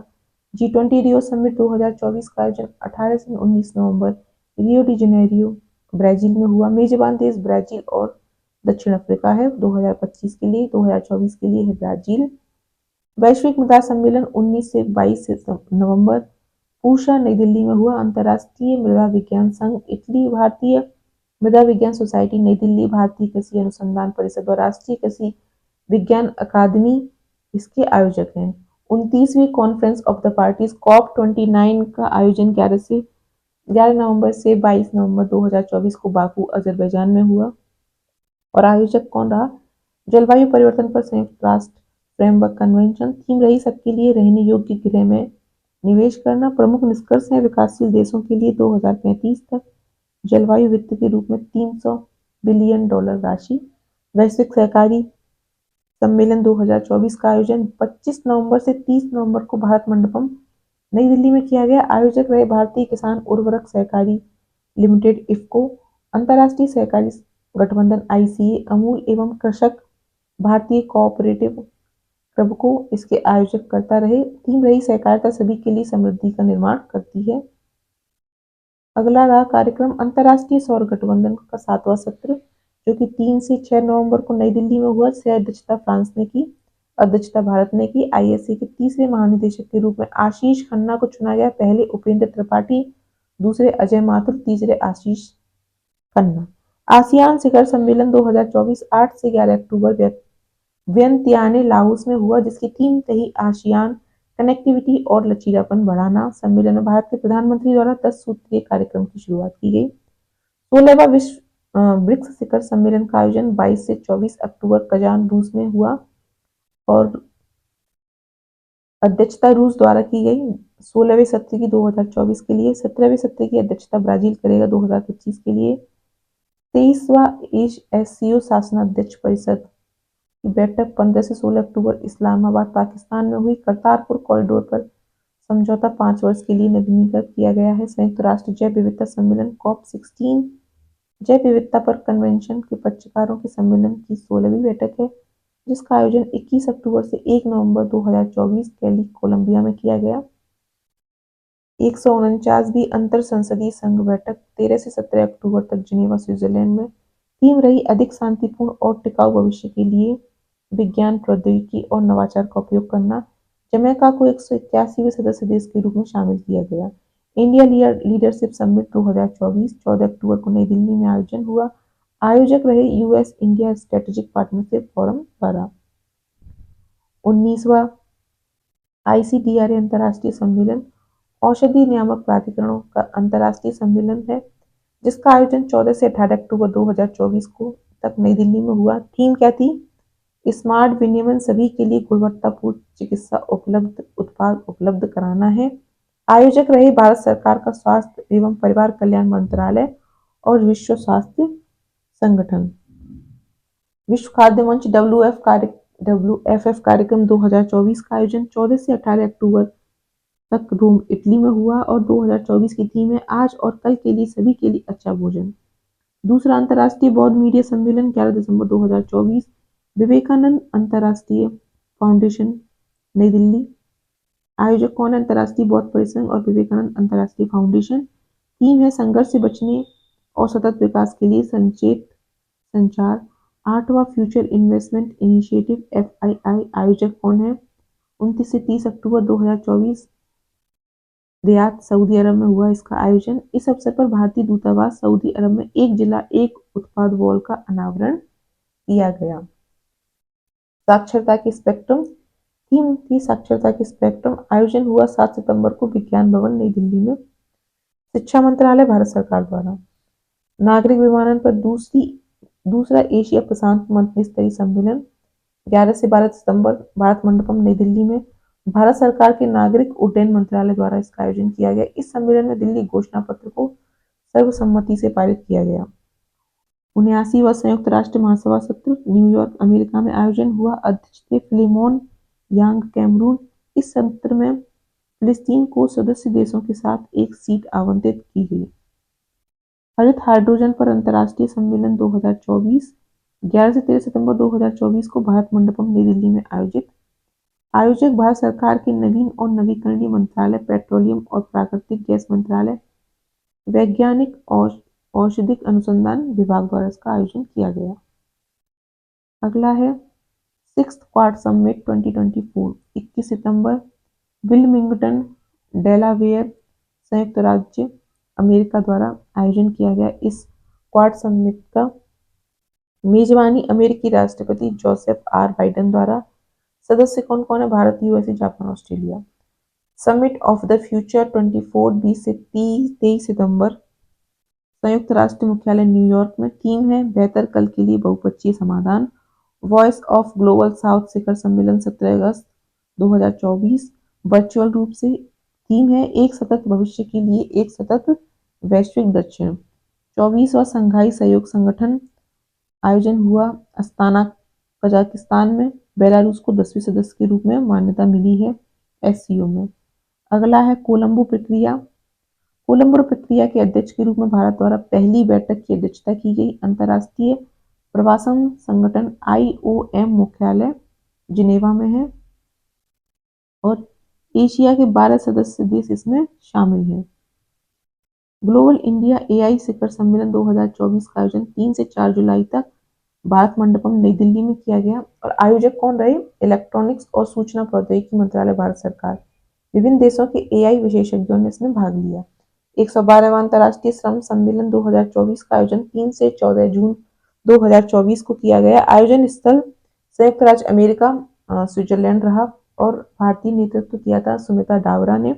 G20 रियो समिट 2024 का आयोजन 18 से 19 नवंबर रियो डी जेनेरियो, ब्राजील में हुआ। मेजबान देश ब्राजील और दक्षिण अफ्रीका है 2025 के लिए। 2024 के लिए है ब्राजील। वैश्विक मृदा सम्मेलन 19 से 22 नवंबर पूषा, नई दिल्ली में हुआ। अंतर्राष्ट्रीय मृदा विज्ञान संघ, इटली, भारतीय मृदा विज्ञान सोसाइटी नई दिल्ली, भारतीय कृषि अनुसंधान परिषद और राष्ट्रीय कृषि विज्ञान अकादमी इसके आयोजक हैं। 29वीं conference of the parties COP29 का आयोजन 11 नवंबर से 22 नवंबर 2024 को बाकू, अजरबैजान में हुआ। और आयोजक कौन रहा? जलवायु परिवर्तन पर संयुक्त राष्ट्र फ्रेमवर्क कन्वेंशन। थीम रही सबके लिए रहने योग्य गृह में निवेश करना। प्रमुख निष्कर्ष है विकासशील देशों के लिए 2035 तक जलवायु वित्त के रूप में $300 बिलियन राशि। वैश्विक सहकारी सम्मेलन 2024 का आयोजन 25 नवंबर से 30 नवंबर को भारत मंडपम, नई दिल्ली में किया गया। आयोजक रहे भारतीय किसान उर्वरक सहकारी लिमिटेड, इफको, अंतर्राष्ट्रीय सहकारी गठबंधन ICA, अमूल एवं कृषक भारतीय कोऑपरेटिव प्रभको इसके आयोजक करता रहे। थीम रही सहकारिता सभी के लिए समृद्धि का निर्माण करती है। अगला रहा कार्यक्रम अंतर्राष्ट्रीय सौर गठबंधन का 7वां सत्र, जो कि 3 से 6 नवंबर को नई दिल्ली में हुआ। सह अध्यक्षता फ्रांस ने की, अध्यक्षता भारत ने की। ISA के तीसरे महानिदेशक के रूप में आशीष खन्ना को चुना गया। पहले उपेंद्र त्रिपाठी, दूसरे अजय माथुर, तीसरे आशीष खन्ना। आसियान शिखर सम्मेलन 2024 8 से 11 अक्टूबर वियंतियाने, लाओस में हुआ, जिसकी थीम रही आसियान कनेक्टिविटी और लचीलापन बढ़ाना। सम्मेलन में भारत के प्रधानमंत्री द्वारा 10 सूत्रीय कार्यक्रम की शुरुआत की गई। 16वां विश्व ब्रिक्स शिखर सम्मेलन का आयोजन 22 से 24 अक्टूबर कजान, रूस में हुआ और अध्यक्षता रूस द्वारा की गई। 16वें सत्र की 2024 के लिए। 17वें सत्र की अध्यक्षता ब्राजील करेगा 2025 के लिए। 23वां SCO शासनाध्यक्ष परिषद की बैठक 15 से 16 अक्टूबर इस्लामाबाद, पाकिस्तान में हुई। करतारपुर कॉरिडोर पर समझौता 5 वर्ष के लिए नवीनीकृत किया गया है। संयुक्त राष्ट्र जैव विविधता सम्मेलन COP16 जैव विविधता पर कन्वेंशन के पक्षकारों के सम्मेलन की 16वीं बैठक है, जिसका आयोजन 21 अक्टूबर से 1 नवंबर 2024 कैली, कोलंबिया में किया गया। 149वीं अंतर संसदीय संघ बैठक 13 से 17 अक्टूबर तक जिनेवा, स्विट्जरलैंड में। थीम रही अधिक शांतिपूर्ण और टिकाऊ भविष्य के लिए विज्ञान, प्रौद्योगिकी और नवाचार का उपयोग करना। जमैका को 181वें सदस्य देश के रूप में शामिल किया गया। इंडिया लीडरशिप समिट 2024 14 अक्टूबर को नई दिल्ली में आयोजन हुआ। आयोजक रहे US India strategic partnership forum द्वारा। 19वां ICDRA अंतर्राष्ट्रीय सम्मेलन औषधि नियामक प्राधिकरणों का अंतर्राष्ट्रीय सम्मेलन है, जिसका आयोजन 14 से 18 अक्टूबर 2024 को तक नई दिल्ली में हुआ। थीम क्या थी? स्मार्ट विनियमन, सभी के लिए गुणवत्तापूर्ण चिकित्सा उत्पाद उपलब्ध कराना है। आयोजक रहे भारत सरकार का स्वास्थ्य एवं परिवार कल्याण मंत्रालय और विश्व स्वास्थ्य संगठन। विश्व खाद्य मंच WFF कार्यक्रम 2024 का आयोजन 14 से 18 अक्टूबर तक रोम, इटली में हुआ और 2024 की थीम है आज और कल के लिए सभी के लिए अच्छा भोजन। दूसरा अंतर्राष्ट्रीय बौद्ध मीडिया सम्मेलन 11 दिसंबर 2024, विवेकानंद अंतर्राष्ट्रीय फाउंडेशन, नई दिल्ली। आयोजक कौन है? अंतर्राष्ट्रीय बौद्ध परिसंघ और विवेकानंद अंतर्राष्ट्रीय फाउंडेशन। थीम है संघर्ष से बचने और सतत विकास के लिए सचेत संचार। 8वां फ्यूचर इन्वेस्टमेंट इनिशिएटिव FII। आयोजक कौन है? 29 से 30 अक्टूबर 2024 रियाद, सऊदी अरब में हुआ इसका आयोजन। इस अवसर पर भारतीय दूतावास सऊदी अरब में एक जिला एक उत्पाद वॉल का अनावरण किया गया। साक्षरता के स्पेक्ट्रम, थीम थी साक्षरता के स्पेक्ट्रम। आयोजन हुआ 7 सितंबर को विज्ञान भवन, नई दिल्ली में। शिक्षा मंत्रालय, भारत सरकार द्वारा। नागरिक विमानन पर दूसरा एशिया प्रशांत मंत्री स्तरीय सम्मेलन 11 से 12 सितंबर, भारत मंडपम, नई दिल्ली में। भारत सरकार के नागरिक उड्डयन मंत्रालय द्वारा इसका आयोजन किया गया। इस सम्मेलन में दिल्ली घोषणा पत्र को सर्वसम्मति से पारित किया गया। 79वां संयुक्त राष्ट्र महासभा सत्र न्यूयॉर्क अमेरिका में आयोजन हुआ। अध्यक्ष थे फिलिमोन यांग कैमरून। इस सत्र में फिलिस्तीन को सदस्य देशों के साथ एक सीट आवंटित की गई। हरित हाइड्रोजन पर अंतर्राष्ट्रीय सम्मेलन 2024 11 से 13 सितंबर 2024 को भारत मंडपम नई दिल्ली में आयोजित। आयोजक भारत सरकार के नवीन और नवीकरणीय मंत्रालय, पेट्रोलियम और प्राकृतिक गैस मंत्रालय, वैज्ञानिक और औषधिक अनुसंधान विभाग द्वारा इसका आयोजन किया गया। अगला है सिक्स्थ क्वाड समिट 2024 21 सितंबर विल्मिंगटन, डेलावेयर, संयुक्त राज्य अमेरिका द्वारा आयोजन किया गया। इस क्वाड समिट का मेजबानी अमेरिकी राष्ट्रपति जोसेफ आर बाइडेन द्वारा। सदस्य कौन कौन है? Bharat, USA, Japan, Australia. Summit of the future 24 20 से 23 सितंबर संयुक्त राष्ट्र मुख्यालय न्यूयॉर्क में। थीम है बेहतर कल के लिए बहुपक्षीय समाधान। वॉइस ऑफ ग्लोबल साउथ शिखर सम्मेलन 17 अगस्त 2024 वर्चुअल रूप से। थीम है एक सतत भविष्य के लिए एक सतत वैश्विक दक्षिण। 24वां संघाई सहयोग संगठन आयोजन हुआ अस्ताना, कजाकिस्तान में। बेलारूस को 10वें सदस्य के रूप में मान्यता मिली है एससीओ में। अगला है कोलंबो प्रक्रिया। कोलंबो प्रक्रिया के अध्यक्ष के रूप में भारत द्वारा पहली बैठक की अध्यक्षता की गई। अंतर्राष्ट्रीय प्रवासन संगठन आईओएम मुख्यालय जिनेवा में है और एशिया के 12 सदस्य देश इसमें शामिल हैं। ग्लोबल इंडिया एआई शिखर सम्मेलन 2024 का आयोजन 3 से 4 जुलाई तक भारत मंडपम नई दिल्ली में किया गया और आयोजक कौन रहे? इलेक्ट्रॉनिक्स और सूचना प्रौद्योगिकी मंत्रालय, भारत सरकार। विभिन्न देशों के एआई विशेषज्ञों ने इसमें भाग लिया। 112वां अंतर्राष्ट्रीय श्रम सम्मेलन 2024 का आयोजन 3 से 14 जून 2024 को किया गया। आयोजन स्थल संयुक्त राज्य अमेरिका, स्विट्जरलैंड रहा और भारतीय नेतृत्व किया था सुमिता डावरा ने।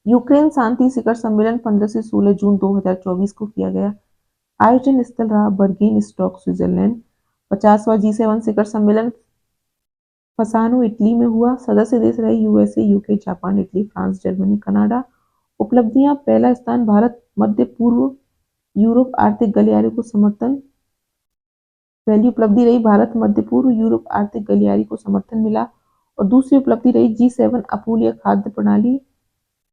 यूक्रेन शांति शिखर सम्मेलन 15 से 16 जून 2024 को किया गया। आयोजन स्थल रहा बर्गेन स्टॉक, स्विट्जरलैंड। 50वां G7 शिखर सम्मेलन फसानो, इटली में हुआ। सदस्य देश रहे USA, UK, Japan, Italy, France, Germany, Canada. उपलब्धियां: पहला स्थान भारत, मध्य पूर्व यूरोप आर्थिक गलियारे को समर्थन। पहली उपलब्धि रही भारत, मध्य पूर्व यूरोप आर्थिक गलियारे को समर्थन मिला और दूसरी उपलब्धि रही G7 अपूर्णीय खाद्य प्रणाली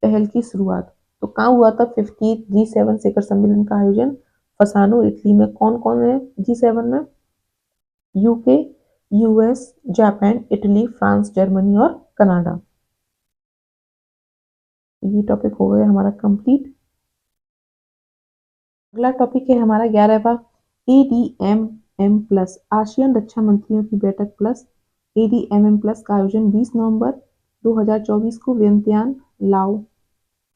पहल की शुरुआत। तो कहाँ हुआ था 50 G7 शिखर सम्मेलन का आयोजन? फसानो, इटली में। कौन कौन है G7 में? UK, US, Japan, Italy, France, Germany और कनाडा। ये टॉपिक हो गया हमारा कंप्लीट। अगला टॉपिक है हमारा 11वां ADMM प्लस, आसियान रक्षा मंत्रियों की बैठक प्लस। ADMM प्लस का आयोजन 20 नवंबर 2024 को वियंतियान, लाओ,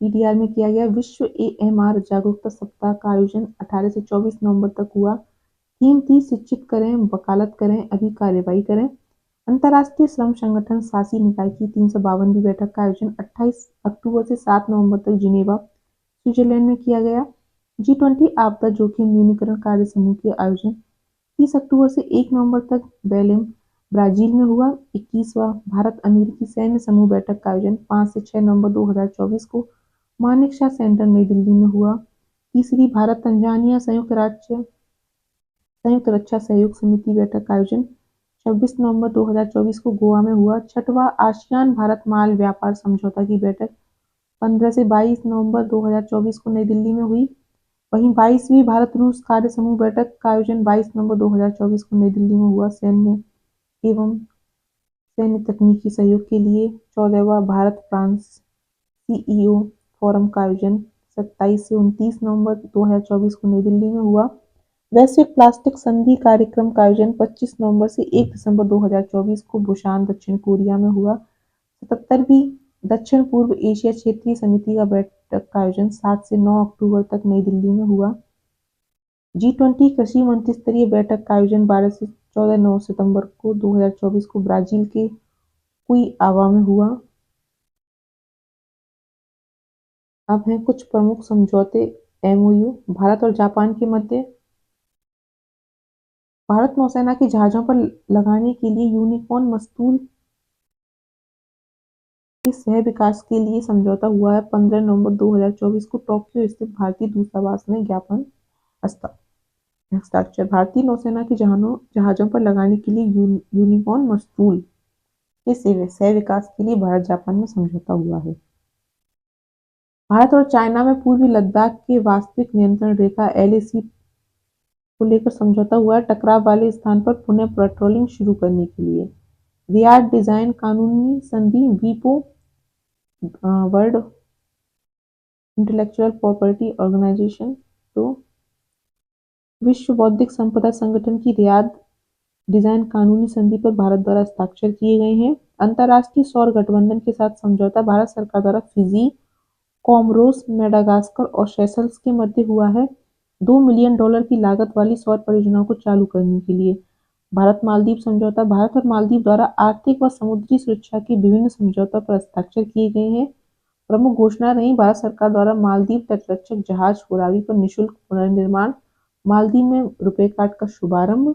पीडीआर में किया गया। विश्व एएमआर जागरूकता सप्ताह का आयोजन 18 से 24 नवंबर तक हुआ। थीम थी शिक्षित करें, वकालत करें, अभी कार्यवाही करें। अंतर्राष्ट्रीय श्रम संगठन शासी निकाय की 352वीं बैठक का आयोजन 28 अक्टूबर से 7 नवंबर तक जिनेवा, स्विट्जरलैंड में किया गया। G20 आपदा जोखिम न्यूनीकरण कार्य समूह के आयोजन 30 अक्टूबर से 1 नवंबर तक बेलेम, ब्राजील में हुआ। 21वां भारत अमेरिकी सैन्य समूह बैठक का आयोजन 5 से 6 नवंबर 2024 को मानेकशॉ सेंटर नई दिल्ली में हुआ। तीसरी भारत तंजानिया संयुक्त रक्षा सहयोग समिति बैठक का आयोजन 26 नवंबर 2024 को गोवा में हुआ। छठवां आसियान भारत माल व्यापार समझौता की बैठक 15 से 22 नवंबर 2024 को नई दिल्ली में हुई। वहीं 22वीं भारत रूस कार्य समूह बैठक का आयोजन 22 नवंबर 2024 को नई दिल्ली में हुआ। सैन्य एवं सैन्य तकनीकी सहयोग के लिए 14वां भारत फ्रांस सीईओ फोरम का आयोजन 27 से 29 नवंबर 2024 को नई दिल्ली में हुआ। वैश्विक प्लास्टिक संधि कार्यक्रम का आयोजन 25 नवंबर से 1 दिसंबर 2024 को बुसान, दक्षिण कोरिया में हुआ। 77वीं दक्षिण पूर्व एशिया क्षेत्रीय समिति का बैठक का आयोजन 7 से 9 अक्टूबर तक नई दिल्ली में हुआ। G20 कृषि मंत्रिस्तरीय बैठक का आयोजन 12 से 14 सितंबर को 2024 को ब्राजील के कुइआबा में हुआ। अब हैं कुछ प्रमुख समझौते MOU भारत और जापान के मध्य। भारत नौसेना के जहाजों पर लगाने के लिए यूनिकॉर्न मस्तूल के सह विकास के लिए समझौता हुआ है। 15 नवंबर 2024 को टोक्यो स्थित भारतीय दूतावास में ज्ञापन हस्ताक्षर। भारतीय नौसेना के जहाजों पर लगाने के लिए यूनिकॉर्न मस्तूल के सह विकास के लिए भारत जापान में समझौता हुआ है। भारत और चाइना में पूर्वी लद्दाख के वास्तविक नियंत्रण रेखा LAC को लेकर समझौता हुआ है। टकराव वाले स्थान पर पुनः पेट्रोलिंग शुरू करने के लिए रियाद डिजाइन कानूनी संधि वीपो वर्ल्ड इंटेलेक्चुअल प्रॉपर्टी ऑर्गेनाइजेशन तो विश्व बौद्धिक संपदा संगठन की रियाद डिजाइन कानूनी संधि पर भारत द्वारा हस्ताक्षर किए गए हैं। अंतर्राष्ट्रीय सौर गठबंधन के साथ समझौता भारत सरकार द्वारा फिजी, कोमोरोस, मेडागास्कर और सेशल्स के मध्य हुआ है। $2 मिलियन की लागत वाली सौर परियोजनाओं को चालू करने के लिए भारत मालदीव समझौता। भारत और मालदीव द्वारा आर्थिक व समुद्री सुरक्षा के विभिन्न समझौतों पर हस्ताक्षर किए गए हैं। प्रमुख घोषणा रही भारत सरकार द्वारा मालदीव तटरक्षक जहाज कोरावी पर निःशुल्क पुनर्निर्माण, मालदीव में रुपे कार्ड का शुभारंभ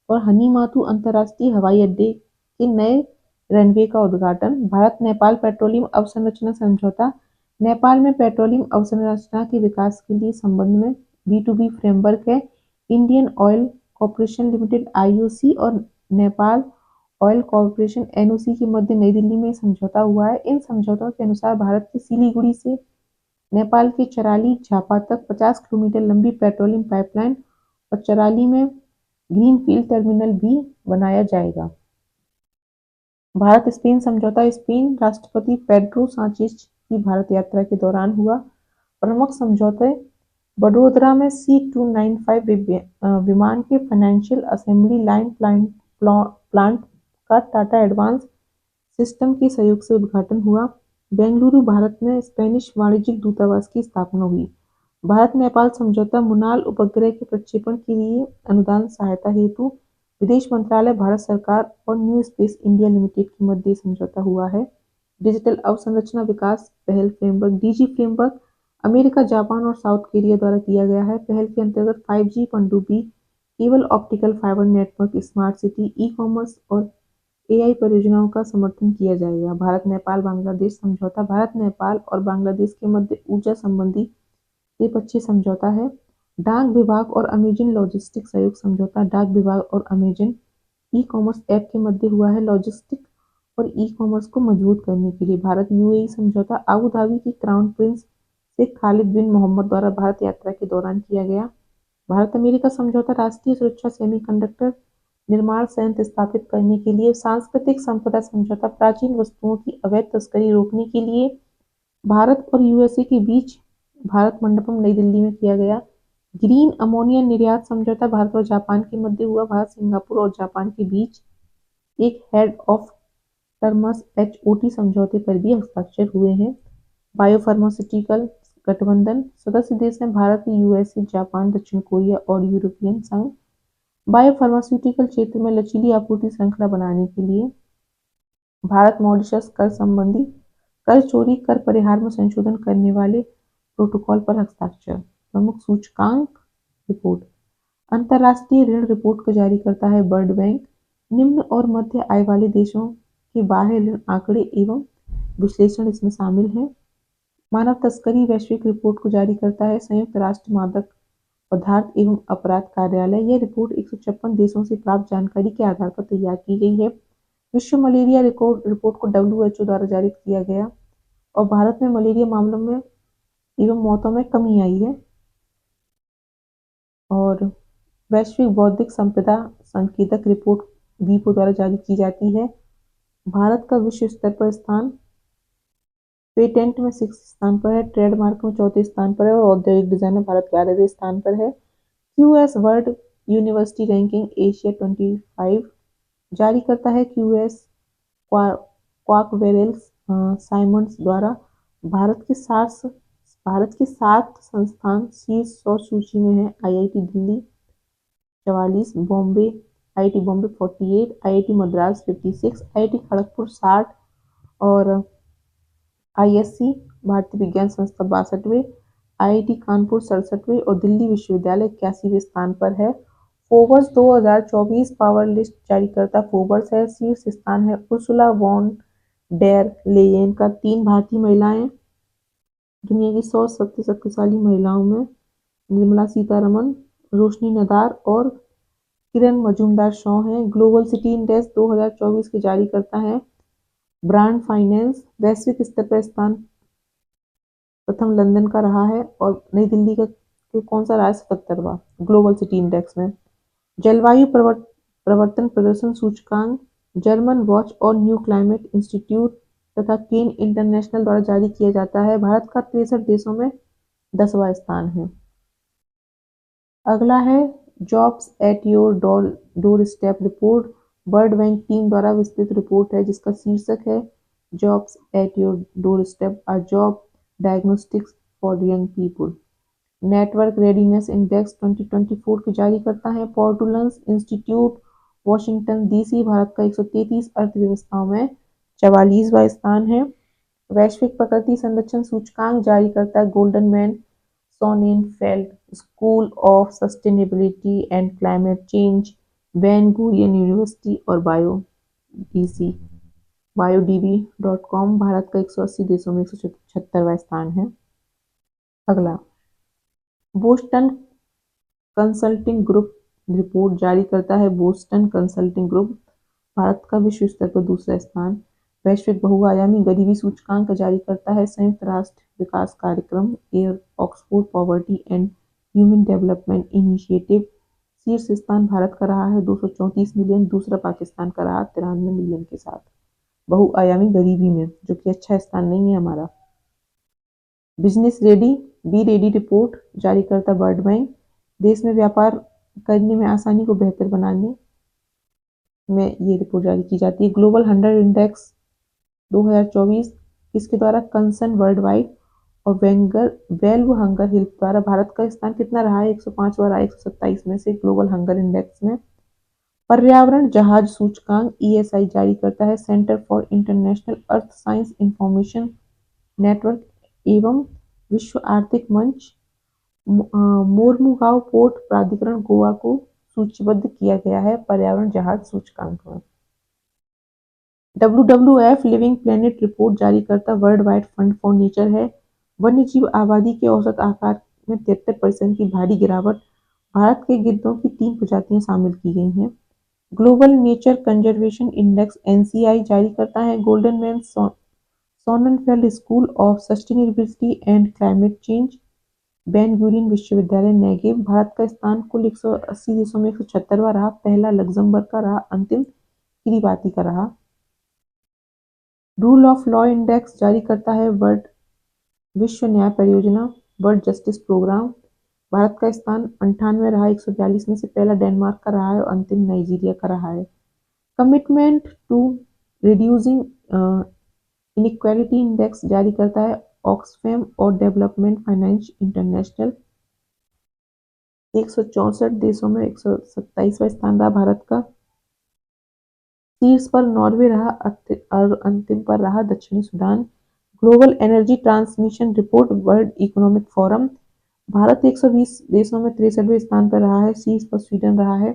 और हनीमातू अंतर्राष्ट्रीय हवाई अड्डे के नए रनवे का उद्घाटन। भारत नेपाल पेट्रोलियम अवसंरचना समझौता। नेपाल में पेट्रोलियम अवसंरचना के विकास के लिए संबंध में B2B फ्रेमवर्क है। Indian oil corporation limited IOC और नेपाल ऑयल कॉर्पोरेशन NOC के मध्य नई दिल्ली में समझौता हुआ है। इन समझौतों के अनुसार भारत के सिलीगुड़ी से नेपाल के चराली झापा तक 50 किलोमीटर लंबी पेट्रोलियम पाइपलाइन और चराली में ग्रीनफील्ड टर्मिनल भी बनाया जाएगा। भारत स्पेन समझौता। स्पेन राष्ट्रपति पेड्रो सांचेज की भारत यात्रा के दौरान हुआ। प्रमुख समझौते वडोदरा में C295 विमान के फाइनेंशियल असेंबली लाइन प्लांट का टाटा एडवांस सिस्टम के सहयोग से उद्घाटन हुआ। बेंगलुरु भारत में स्पेनिश वाणिज्यिक दूतावास की स्थापना हुई। भारत नेपाल समझौता। मुनाल उपग्रह के प्रक्षेपण के लिए अनुदान सहायता हेतु विदेश मंत्रालय, भारत सरकार और न्यू स्पेस इंडिया लिमिटेड के मध्य समझौता हुआ है। डिजिटल अवसंरचना विकास पहल framework DG framework America, Japan और साउथ कोरिया द्वारा किया गया है। पहल के अंतर्गत 5G पनडुब्बी, cable optical fibre network, smart city, e-commerce और AI परियोजनाओं का समर्थन किया जाएगा। भारत नेपाल बांग्लादेश समझौता। भारत नेपाल और बांग्लादेश के मध्य ऊर्जा संबंधी द्विपक्षीय समझौता है। डाक विभाग और अमेजन लॉजिस्टिक सहयोग समझौता। डाक विभाग और अमेजन ई-कॉमर्स ऐप के मध्य हुआ है। लॉजिस्टिक और ई-कॉमर्स को मजबूत करने के लिए भारत UAE समझौता। अबू धाबी की क्राउन प्रिंस शेख खालिद बिन मोहम्मद द्वारा भारत यात्रा के दौरान किया गया। भारत अमेरिका समझौता। राष्ट्रीय सुरक्षा सेमीकंडक्टर निर्माण संयंत्र स्थापित करने के लिए सांस्कृतिक संपदा समझौता। प्राचीन वस्तुओं की अवैध तस्करी रोकने के लिए भारत और USA के बीच भारत मंडपम नई दिल्ली में किया गया। ग्रीन अमोनिया निर्यात समझौता भारत और जापान के मध्य हुआ। भारत, सिंगापुर और जापान के बीच एक हेड ऑफ टर्म्स HOT समझौते पर भी हस्ताक्षर हुए हैं। बायोफार्मास्यूटिकल गठबंधन। सदस्य देश हैं भारत, USA, जापान, दक्षिण कोरिया और यूरोपियन संघ। बायोफार्मास्यूटिकल क्षेत्र में लचीली आपूर्ति श्रृंखला बनाने के लिए भारत मॉरिशस कर संबंधी कर चोरी कर परिहार में संशोधन करने वाले प्रोटोकॉल पर हस्ताक्षर। प्रमुख सूचकांक रिपोर्ट। अंतर्राष्ट्रीय ऋण रिपोर्ट को जारी करता है वर्ल्ड बैंक। निम्न और मध्य आय वाले देशों के बाह्य ऋण आंकड़े एवं विश्लेषण इसमें शामिल है। मानव तस्करी वैश्विक रिपोर्ट को जारी करता है संयुक्त राष्ट्र मादक पदार्थ एवं अपराध कार्यालय। यह रिपोर्ट 156 देशों से प्राप्त जानकारी के आधार पर तैयार की गई है। विश्व मलेरिया रिपोर्ट को WHO द्वारा जारी किया गया और भारत में मलेरिया मामलों में एवं मौतों में कमी आई है। और वैश्विक बौद्धिक संपदा संकेतक रिपोर्ट WIPO द्वारा जारी की जाती है। भारत का विश्व स्तर पर स्थान पेटेंट में 6 स्थान पर है, ट्रेडमार्क में 4थे स्थान पर है और औद्योगिक डिजाइन में भारत 11वें स्थान पर है। QS world university ranking Asia 25 जारी करता है। QS क्वार्कवेरेल्स साइमंड्स द्वारा भारत के 7 संस्थान शीर्ष 100 सूची में है। IIT Delhi 44, IIT Bombay 48, IIT Madras 56, IIT Kharagpur 60 और ISC भारतीय विज्ञान संस्था 62वें, IIT कानपुर 67वें और दिल्ली विश्वविद्यालय 81वें स्थान पर है। फोर्ब्स 2024 पावर लिस्ट जारी करता फोर्ब्स है। शीर्ष स्थान है उर्सुला वॉन डेर लेयेन का 3 भारतीय महिलाएं दुनिया की 100 सबसे शक्तिशाली महिलाओं में निर्मला सीतारमण, रोशनी नदार और किरण मजूमदार शॉ हैं। ग्लोबल सिटी इंडेक्स 2024 की जारी करता है ब्रांड फाइनेंस। वैश्विक स्तर पर स्थान प्रथम लंदन का रहा है और नई दिल्ली का कौन सा रहा 77वां ग्लोबल सिटी इंडेक्स में। जलवायु प्रवर्तन प्रदर्शन सूचकांक जर्मन वॉच और न्यू क्लाइमेट इंस्टीट्यूट तथा केन इंटरनेशनल द्वारा जारी किया जाता है। भारत का 63 देशों में 10वां स्थान है। अगला है jobs at your door step report. World bank team द्वारा विस्तृत रिपोर्ट है जिसका शीर्षक है jobs at your door step a job diagnostics for young people. Network readiness index 2024 की जारी करता है पोर्टुलन्स इंस्टीट्यूट वॉशिंगटन डीसी। भारत का 133 अर्थव्यवस्थाओं में 44वां स्थान है। वैश्विक प्रकृति संरक्षण सूचकांक जारी करता है Goldman Sonnenfeld school of sustainability and climate change, Ben Gurion university और biodb.com। भारत का 180 देशों में 176वां स्थान है। अगला बोस्टन कंसल्टिंग ग्रुप रिपोर्ट जारी करता है बोस्टन कंसल्टिंग ग्रुप। भारत का विश्व स्तर पर दूसरा स्थान। वैश्विक बहुआयामी गरीबी सूचकांक जारी करता है संयुक्त राष्ट्र विकास कार्यक्रम air Oxford poverty and human development initiative. शीर्ष स्थान भारत का रहा है 234 मिलियन, दूसरा पाकिस्तान का रहा 93 मिलियन के साथ बहुआयामी गरीबी में, जो कि अच्छा स्थान नहीं है हमारा। बिजनेस बी रेडी रिपोर्ट जारी करता वर्ल्ड बैंक। देश में व्यापार करने में आसानी को बेहतर बनाने में ये रिपोर्ट जारी की जाती है। ग्लोबल 100 इंडेक्स 2024 इसके द्वारा कंसर्न वर्ल्ड वाइड और वेल्व हंगर हेल्प द्वारा भारत का स्थान कितना रहा है 105वां रहा 127 में से ग्लोबल हंगर इंडेक्स में। पर्यावरण जहाज सूचकांक ESI जारी करता है centre for international earth science information network एवं विश्व आर्थिक मंच। मोरमुगांव पोर्ट प्राधिकरण गोवा को सूचीबद्ध किया गया है पर्यावरण जहाज सूचकांक में। WWF लिविंग प्लेनेट रिपोर्ट जारी करता world wide fund for nature है। वन्यजीव आबादी के औसत आकार में 73% की भारी गिरावट। भारत के गिद्धों की 3 प्रजातियां शामिल की गई हैं। Global nature conservation index NCI जारी करता है Goldman Sonnenfeld school of sustainability and climate change, Ben Gurion विश्वविद्यालय नेगेव। भारत का स्थान कुल 180 देशों में 176वां रहा, पहला लग्जमबर्ग का रहा, अंतिम किरीबाती का रहा। रूल ऑफ लॉ इंडेक्स जारी करता है वर्ल्ड विश्व न्याय परियोजना वर्ल्ड जस्टिस प्रोग्राम। भारत का स्थान 98 रहा 142 में से, पहला डेनमार्क का रहा है और अंतिम नाइजीरिया का रहा है। Commitment to reducing inequality index जारी करता है ऑक्सफैम और डेवलपमेंट फाइनेंस इंटरनेशनल। 164 देशों में 127वां स्थान रहा भारत का। शीर्ष पर नॉर्वे रहा और अंतिम पर रहा दक्षिणी Sudan. Global energy transmission report world economic forum. Bharat 120 देशों में 63वें स्थान पर रहा है, शीर्ष पर स्वीडन रहा है।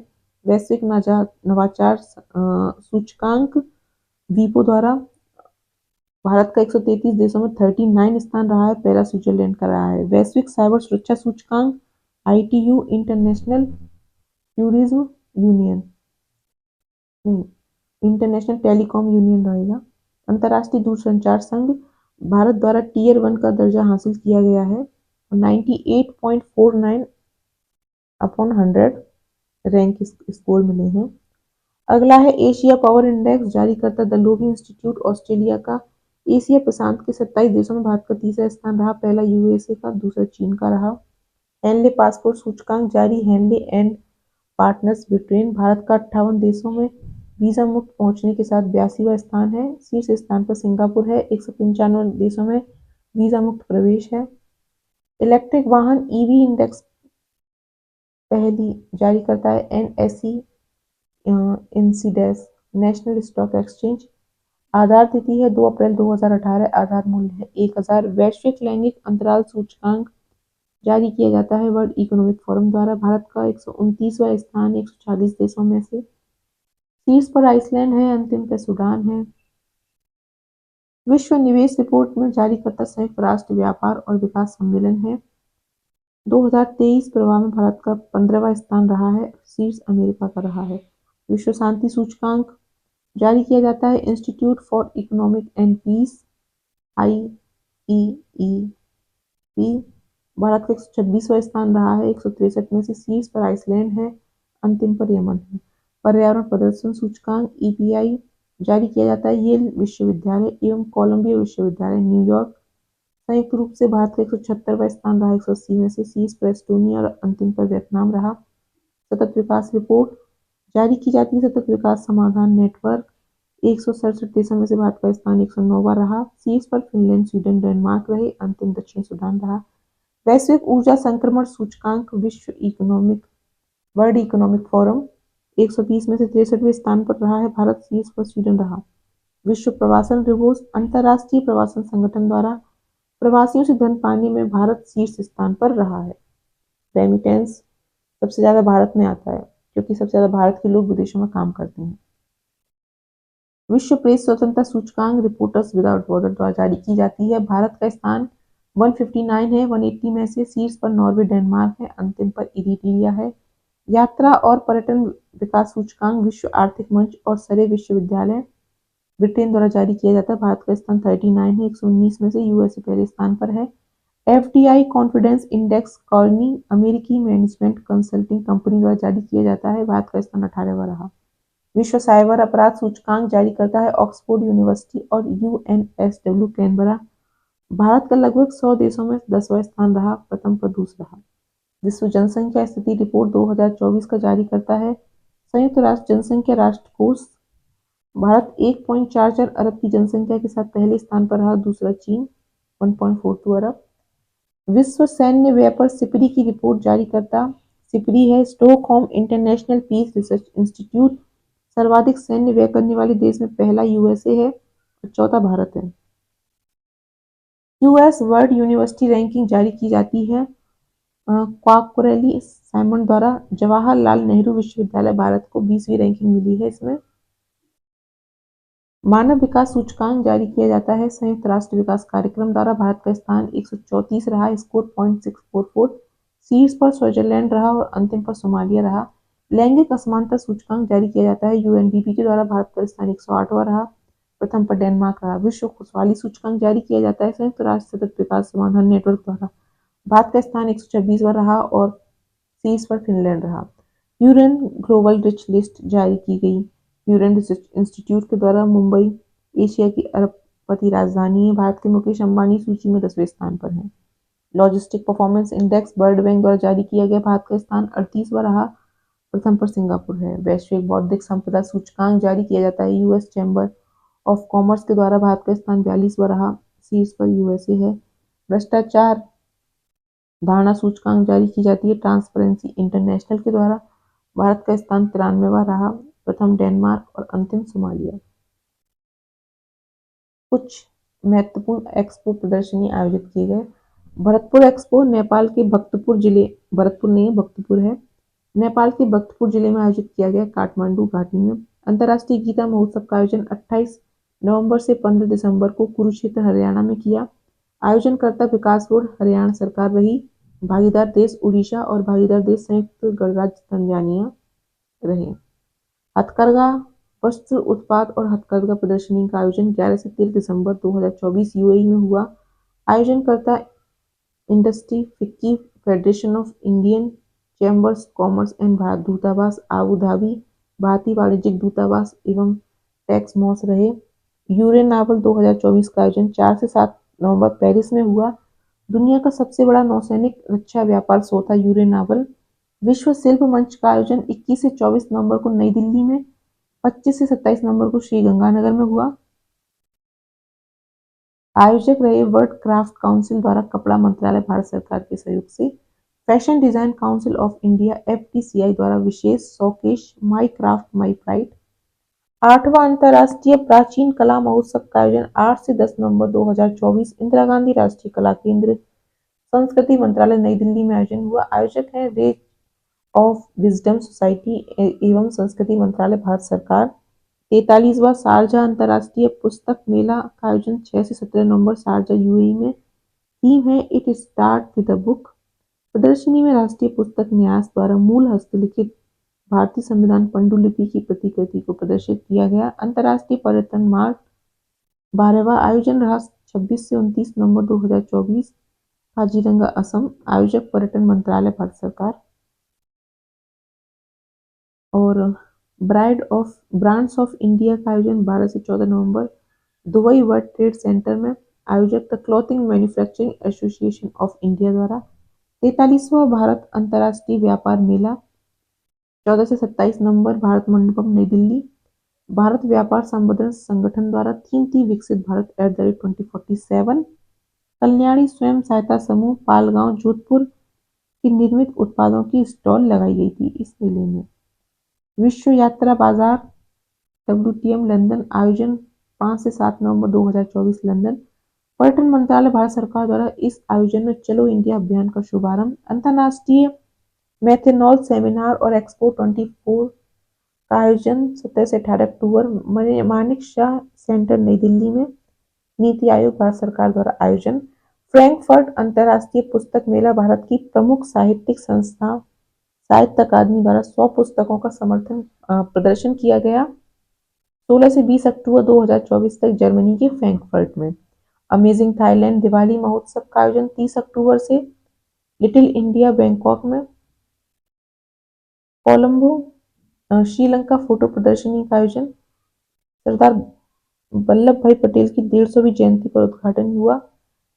वैश्विक नवाचार सूचकांक वीपो द्वारा भारत का 133 देशों में 39 स्थान रहा है, पहला स्विट्जरलैंड का रहा है। वैश्विक साइबर सुरक्षा सूचकांक ITU international tourism union international telecom union रहेगा। अंतर्राष्ट्रीय दूरसंचार संघ भारत द्वारा टियर 1 का दर्जा हासिल किया गया है और 98.49 अपॉन 100 रैंक स्कोर मिले हैं। अगला है एशिया पावर इंडेक्स जारी करता द लोवी इंस्टीट्यूट ऑस्ट्रेलिया का। एशिया प्रशांत के 27 देशों में भारत का तीसरा स्थान रहा, पहला USA का, दूसरा चीन का रहा। हेनले पासपोर्ट सूचकांक जारी Henley and partners Britain. Bharat का 58 देशों में वीजा मुक्त पहुंचने के साथ 82वां स्थान है, शीर्ष स्थान पर सिंगापुर है, 195 देशों में वीजा मुक्त प्रवेश है। इलेक्ट्रिक वाहन EV इंडेक्स पहली जारी करता है NSE indices national stock exchange. आधार तिथि है 2 अप्रैल 2018, आधार मूल्य है 1000। वैश्विक लैंगिक अंतराल सूचकांक जारी किया जाता है वर्ल्ड इकोनॉमिक फोरम द्वारा। भारत का 129वां स्थान 140 देशों में से, शीर्ष पर आइसलैंड है, अंतिम पे सूडान है। विश्व निवेश रिपोर्ट में जारीकर्ता संयुक्त राष्ट्र व्यापार और विकास सम्मेलन है। 2023 प्रवाह में भारत का 15वां स्थान रहा है, शीर्ष अमेरिका का रहा है। विश्व शांति सूचकांक जारी किया जाता है institute for economic and peace IEEP। Bharat का 126वां स्थान रहा है, 163 में से शीर्ष पर आइसलैंड है, अंतिम पर यमन है। पर्यावरण प्रदर्शन सूचकांक EPI जारी किया जाता है येल विश्वविद्यालय एवं कोलंबिया विश्वविद्यालय न्यूयॉर्क। संयुक्त रूप से भारत का 176वां स्थान रहा, 180 में से शीर्ष पर एस्टोनिया और अंतिम पर वियतनाम रहा। सतत विकास रिपोर्ट जारी की जाती है सतत विकास समाधान नेटवर्क। 167 देशों में से भारत का स्थान 109वां रहा, शीर्ष पर फिनलैंड, स्वीडन, डेनमार्क रहे, अंतिम दक्षिण सूडान रहा। वैश्विक ऊर्जा संक्रमण सूचकांक वर्ल्ड इकोनॉमिक फोरम 120 में से 63वें स्थान पर रहा है, भारत शीर्ष पर, स्वीडन रहा। विश्व प्रवासन रिपोर्ट अंतर्राष्ट्रीय प्रवासन संगठन द्वारा प्रवासियों से धन पाने में भारत शीर्ष स्थान पर रहा है। रेमिटेंस सबसे ज्यादा भारत में आता है क्योंकि सबसे ज्यादा भारत के लोग विदेशों में काम करते हैं। विश्व प्रेस स्वतंत्रता सूचकांक रिपोर्टर्स विदाउट बॉर्डर द्वारा जारी की जाती है। भारत का स्थान 159 है, 180 में से शीर्ष पर नॉर्वे, डेनमार्क है, अंतिम पर इरिट्रिया है। यात्रा और पर्यटन विकास सूचकांक विश्व आर्थिक मंच और सरे विश्वविद्यालय ब्रिटेन द्वारा जारी किया जाता है। भारत का स्थान 39 है, 119 में से यूएसए पहले स्थान पर है। FDI कॉन्फिडेंस इंडेक्स कॉर्नी अमेरिकी मैनेजमेंट कंसल्टिंग कंपनी द्वारा जारी किया जाता है। भारत का स्थान 18वां रहा। विश्व साइबर अपराध सूचकांक जारी करता है ऑक्सफोर्ड यूनिवर्सिटी और UNSW कैनबरा। भारत का लगभग 100 देशों में 10वां स्थान रहा, प्रथम पर दूसरा रहा। विश्व जनसंख्या स्थिति रिपोर्ट 2024 का जारी करता है संयुक्त राष्ट्र जनसंख्या राष्ट्रकोष। भारत 1.44 अरब की जनसंख्या के साथ पहले स्थान पर रहा, दूसरा चीन 1.42 अरब। विश्व सैन्य व्यय पर सिपरी की रिपोर्ट जारी करता सिपरी है Stockholm international peace research institute. सर्वाधिक सैन्य व्यय करने वाले देश में पहला यूएसए है और चौथा भारत है। यूएस वर्ल्ड यूनिवर्सिटी रैंकिंग जारी की जाती है क्वाक्रेली साइमन द्वारा। जवाहरलाल नेहरू विश्वविद्यालय भारत को 20वीं रैंकिंग मिली है। इसमें मानव विकास सूचकांक जारी किया जाता है संयुक्त राष्ट्र विकास कार्यक्रम द्वारा। भारत का स्थान 134 रहा, स्कोर 0.644, शीर्ष पर स्विट्जरलैंड रहा और अंतिम पर सोमालिया रहा। लैंगिक असमानता सूचकांक जारी किया जाता है UNDP के द्वारा। भारत का स्थान 108वां रहा, प्रथम पर डेनमार्क रहा। विश्व खुशहाली सूचकांक जारी किया जाता है संयुक्त राष्ट्र सतत विकास समाधान नेटवर्क द्वारा। भारत का स्थान 126वां रहा और शीर्ष पर फिनलैंड रहा। यूरेन ग्लोबल रिच लिस्ट जारी की गई यूरेन रिसर्च इंस्टीट्यूट के द्वारा। मुंबई एशिया की अरबपति राजधानी है। भारत के मुकेश अंबानी सूची में 10वें स्थान पर हैं। Logistic performance index world bank द्वारा जारी किया गया। भारत का स्थान 38वां रहा, प्रथम पर सिंगापुर है। वैश्विक बौद्धिक संपदा सूचकांक जारी किया जाता है यूएस चैम्बर ऑफ कॉमर्स के द्वारा। भारत का स्थान 42वां रहा, शीर्ष पर यूएसए है। भ्रष्टाचार धारणा सूचकांक जारी की जाती है ट्रांसपेरेंसी इंटरनेशनल के द्वारा। भारत का स्थान 93वां रहा, प्रथम डेनमार्क और अंतिम सोमालिया। कुछ महत्वपूर्ण एक्सपो प्रदर्शनी आयोजित किए गए। भरतपुर एक्सपो नेपाल के भक्तपुर जिले, भरतपुर नहीं भक्तपुर है, नेपाल के भक्तपुर जिले में आयोजित किया गया काठमांडू घाटी में। अंतर्राष्ट्रीय गीता महोत्सव का आयोजन 28 नवंबर से 15 दिसंबर को कुरुक्षेत्र हरियाणा में किया। आयोजनकर्ता विकास बोर्ड हरियाणा सरकार रही। भागीदार देश उड़ीसा और भागीदार देश संयुक्त गणराज्य तंजानिया रहे। हथकरघा वस्त्र उत्पाद और हथकरघा प्रदर्शनी का आयोजन 11 से 13 दिसंबर 2024 यूएई में हुआ। आयोजनकर्ता industry FICCI, federation of Indian chambers commerce and Bharat दूतावास आबू धाबी, भारतीय वाणिज्यिक दूतावास एवं टैक्समॉस रहे। यूरेनावल 2024 का आयोजन 4 से 7 नवंबर पेरिस में हुआ। दुनिया का सबसे बड़ा नौसैनिक रक्षा व्यापार शो था यूरेनावल। विश्व शिल्प मंच का आयोजन 21 से 24 नवंबर को नई दिल्ली में, 25 से 27 नवंबर को श्रीगंगानगर में हुआ। आयोजक रहे वर्ल्ड क्राफ्ट काउंसिल द्वारा कपड़ा मंत्रालय भारत सरकार के सहयोग से। Fashion design council of India FDCI द्वारा विशेष showcase my craft my pride. 8वां अंतर्राष्ट्रीय प्राचीन कला महोत्सव का आयोजन 8 से 10 नवंबर 2024 इंदिरा गांधी राष्ट्रीय कला केंद्र, संस्कृति मंत्रालय, नई दिल्ली में आयोजन हुआ। आयोजक है रेज ऑफ विजडम सोसाइटी एवं संस्कृति मंत्रालय भारत सरकार। 43वां शारजाह अंतर्राष्ट्रीय पुस्तक मेला का आयोजन 6 से 17 नवंबर शारजाह यूएई में। थीम है it start with a book. प्रदर्शनी में राष्ट्रीय पुस्तक न्यास द्वारा मूल हस्तलिखित भारतीय संविधान पांडुलिपि की प्रतिकृति को प्रदर्शित किया गया। अंतर्राष्ट्रीय पर्यटन मार्ट 12वां आयोजन रहा 26 से 29 नवंबर 2024, काजीरंगा असम। आयोजक पर्यटन मंत्रालय भारत सरकार। और ब्रांड्स ऑफ इंडिया का आयोजन 12 से 14 नवंबर दुबई वर्ल्ड ट्रेड सेंटर में। आयोजक the clothing manufacturing association of India द्वारा। 43वां भारत अंतर्राष्ट्रीय व्यापार मेला 14 से 27 नवंबर भारत मंडपम नई दिल्ली। भारत व्यापार संवर्धन संगठन द्वारा। थीम थी विकसित भारत @2047। कल्याणी स्वयं सहायता समूह पालगांव जोधपुर की निर्मित उत्पादों की स्टॉल लगाई गई थी इस मेले में। विश्व यात्रा बाजार WTM लंदन आयोजन 5 से 7 नवंबर 2024 लंदन। पर्यटन मंत्रालय भारत सरकार द्वारा इस आयोजन में चलो इंडिया अभियान का शुभारंभ। अंतर्राष्ट्रीय मेथनॉल सेमिनार और एक्सपो 24 का आयोजन 17 से 18 अक्टूबर मानिक शाह सेंटर नई दिल्ली में। नीति आयोग भारत सरकार द्वारा आयोजन। फ्रैंकफर्ट अंतर्राष्ट्रीय पुस्तक मेला भारत की प्रमुख साहित्यिक संस्था साहित्य अकादमी द्वारा 100 पुस्तकों का प्रदर्शन किया गया। 16 से 20 अक्टूबर 2024 तक जर्मनी के फ्रैंकफर्ट में। अमेजिंग थाईलैंड दिवाली महोत्सव का आयोजन 30 अक्टूबर से लिटिल इंडिया बैंकॉक में। कोलंबो श्रीलंका फोटो प्रदर्शनी का आयोजन। सरदार वल्लभ भाई पटेल की 150वीं जयंती पर उद्घाटन हुआ।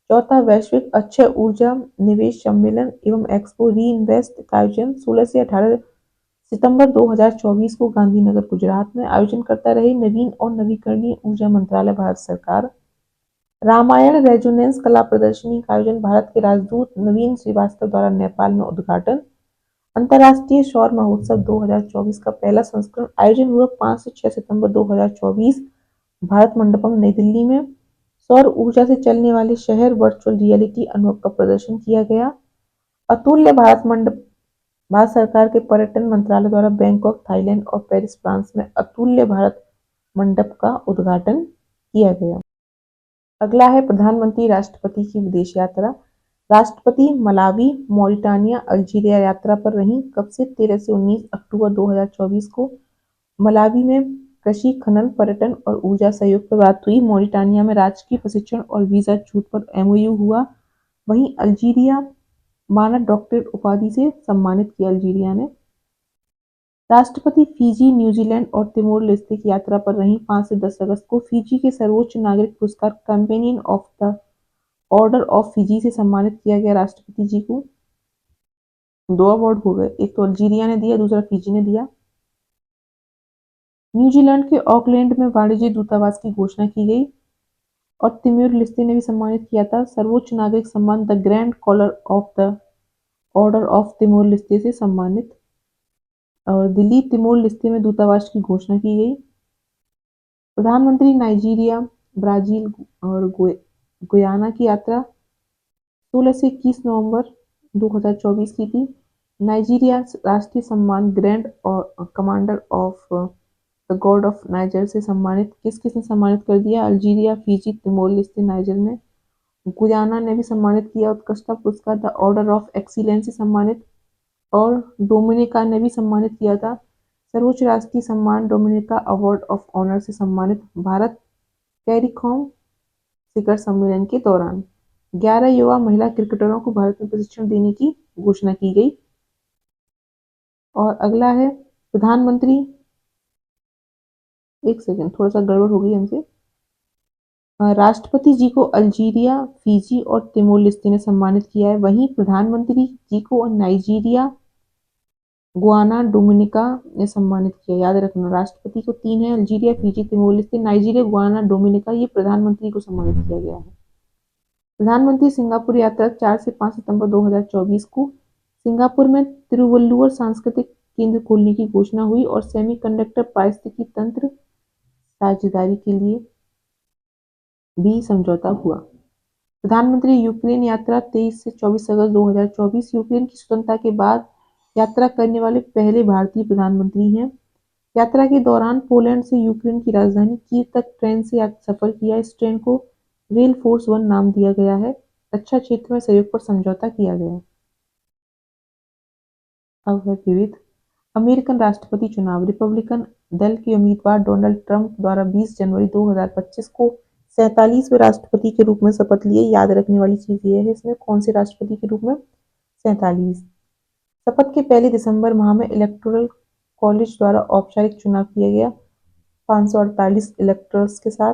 चौथा वैश्विक अक्षय ऊर्जा निवेश सम्मेलन एवं एक्सपो री इन्वेस्ट का आयोजन 16 से 18 सितंबर 2024 को गांधीनगर गुजरात में। आयोजन करता रहे नवीन और नवीकरणीय ऊर्जा मंत्रालय भारत सरकार। रामायण रेजोनेंस कला प्रदर्शनी का आयोजन भारत के राजदूत नवीन श्रीवास्तव द्वारा नेपाल में उद्घाटन। अंतर्राष्ट्रीय सौर महोत्सव 2024 का पहला संस्करण आयोजन हुआ 5 से 6 सितंबर 2024 भारत मंडपम नई दिल्ली में। सौर ऊर्जा से चलने वाले शहर वर्चुअल रियलिटी अनुभव का प्रदर्शन किया गया। अतुल्य भारत सरकार के पर्यटन मंत्रालय द्वारा बैंकॉक थाईलैंड और पेरिस फ्रांस में अतुल्य भारत मंडप का उद्घाटन किया गया। अगला है प्रधानमंत्री राष्ट्रपति की विदेश यात्रा। राष्ट्रपति मलावी, मॉरिटानिया, अल्जीरिया यात्रा पर रहीं। कब से? 13 से 19 अक्टूबर 2024 को मलावी में कृषि, खनन, पर्यटन और ऊर्जा सहयोग पर बात हुई। मॉरिटानिया में राजकीय प्रशिक्षण और वीजा छूट पर MOU हुआ। वहीं अल्जीरिया मानद डॉक्टरेट उपाधि से सम्मानित किया अल्जीरिया ने। राष्ट्रपति फिजी, न्यूजीलैंड और तिमोर लेस्ते की यात्रा पर रहीं। 5 से 10 अगस्त को फिजी के सर्वोच्च नागरिक पुरस्कार companion of the order of Fiji से सम्मानित किया गया राष्ट्रपति जी को। 2 अवार्ड हो गए, एक तो अल्जीरिया ने दिया, दूसरा फिजी ने दिया। न्यूजीलैंड के ऑकलैंड में वाणिज्य दूतावास की घोषणा की गई और तिमोर लेस्ते ने भी सम्मानित किया था सर्वोच्च नागरिक सम्मान the grand collar of the order of Timor Leste से सम्मानित। और दिल्ली तिमोर लेस्ते में दूतावास की घोषणा की गई। प्रधानमंत्री नाइजीरिया, ब्राजील और गुयाना की यात्रा 16 से 21 नवंबर 2024 की थी। नाइजीरिया राष्ट्रीय सम्मान ग्रैंड और commander of the God of niger से सम्मानित किस किसने सम्मानित कर दिया? अल्जीरिया, फिजी, तिमोर लेस्ते, नाइजर ने। गुयाना ने भी सम्मानित किया उत्कृष्टता पुरस्कार द ऑर्डर ऑफ एक्सीलेंस से सम्मानित। और डोमिनिका ने भी सम्मानित किया था सर्वोच्च राष्ट्रीय सम्मान डोमिनिका अवार्ड ऑफ ऑनर से सम्मानित। भारत कैरिकॉम शिखर सम्मेलन के दौरान 11 युवा महिला क्रिकेटरों को भारत में प्रशिक्षण देने की घोषणा की गई। और अगला है प्रधानमंत्री, एक सेकंड थोड़ा सा गड़बड़ हो गई हमसे। राष्ट्रपति जी को अल्जीरिया, फिजी और तिमोर लेस्ते ने सम्मानित किया है। वहीं प्रधानमंत्री जी को नाइजीरिया, गुयाना, डोमिनिका ने सम्मानित किया। याद रखना राष्ट्रपति को 3 है, Algeria, Fiji, Timor Leste, Nigeria, Guyana, Dominica. ये प्रधानमंत्री को सम्मानित किया गया है। प्रधानमंत्री सिंगापुर यात्रा 4 से 5 सितंबर 2024 को सिंगापुर में तिरुवल्लुवर सांस्कृतिक केंद्र खोलने की घोषणा हुई और सेमीकंडक्टर पारिस्थितिकी तंत्र साझेदारी के लिए भी समझौता हुआ। प्रधानमंत्री यूक्रेन यात्रा 23 से 24 अगस्त 2024 यूक्रेन की स्वतंत्रता के बाद यात्रा करने वाले पहले भारतीय प्रधानमंत्री हैं। यात्रा के दौरान पोलैंड से यूक्रेन की राजधानी कीव तक ट्रेन से सफर किया। इस ट्रेन को रेल फोर्स वन नाम दिया गया है। रक्षा क्षेत्र में सहयोग पर समझौता किया गया। अब है विविध। अमेरिकन राष्ट्रपति चुनाव। रिपब्लिकन दल के उम्मीदवार डोनाल्ड ट्रंप द्वारा 20 जनवरी 2025 को 47वें राष्ट्रपति के रूप में शपथ लिए। याद रखने वाली चीज ये है इसमें कौन से राष्ट्रपति के रूप में 47। शपथ के पहले दिसंबर माह में इलेक्टोरल कॉलेज द्वारा औपचारिक चुनाव किया गया 548 इलेक्टर्स के साथ,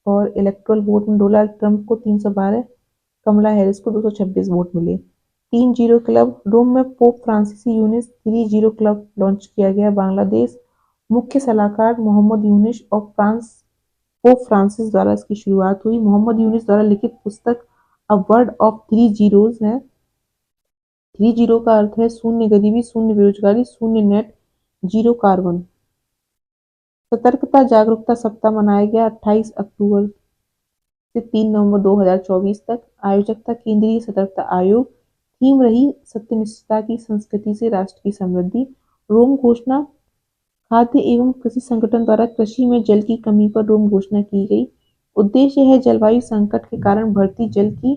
और इलेक्टोरल वोट में डोनाल्ड ट्रंप को 312, कमला हैरिस को 226 वोट मिले। 3-0 क्लब। रोम में Pope Francis Yunus 3-0 club launch किया गया। बांग्लादेश। मुख्य सलाहकार मोहम्मद यूनिस और पोप फ्रांसिस द्वारा इसकी शुरुआत हुई। मोहम्मद यूनिस द्वारा लिखित पुस्तक अ वर्ल्ड ऑफ 3 जीरोज है। 3 जीरो का अर्थ है शून्य गरीबी, शून्य बेरोजगारी, शून्य नेट, जीरो कार्बन। सतर्कता जागरूकता सप्ताह मनाया गया 28 अक्टूबर से 3 नवंबर 2024 तक। आयोजक था केंद्रीय सतर्कता आयोग। थीम रही सत्यनिष्ठता की संस्कृति से राष्ट्र की समृद्धि। रोम घोषणा। खाद्य एवं कृषि संगठन द्वारा कृषि में जल की कमी पर रोम घोषणा की गई। उद्देश्य है जलवायु संकट के कारण बढ़ती जल की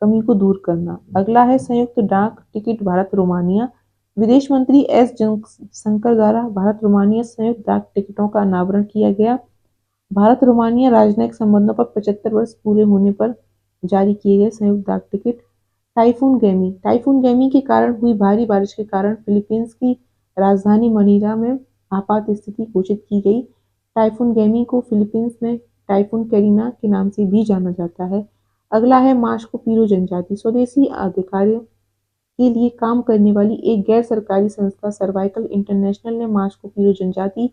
कमी को दूर करना। अगला है संयुक्त डाक टिकट भारत रोमानिया। विदेश मंत्री एस जयशंकर द्वारा भारत रोमानिया संयुक्त डाक टिकटों का अनावरण किया गया। भारत रोमानिया राजनयिक संबंधों पर 75 वर्ष पूरे होने पर जारी किए गए संयुक्त डाक टिकट। टाइफून गैमी। टाइफून गैमी के कारण हुई भारी बारिश के कारण फिलीपींस की राजधानी मनीला में आपात स्थिति घोषित की गई। टाइफून गैमी को फिलीपींस में टाइफून कैरिना के नाम से भी जाना जाता है। अगला है मास्को पीरो जनजाति। स्वदेशी अधिकारों के लिए काम करने वाली एक गैर सरकारी संस्था सर्वाइकल इंटरनेशनल ने मास्को पीरो जनजाति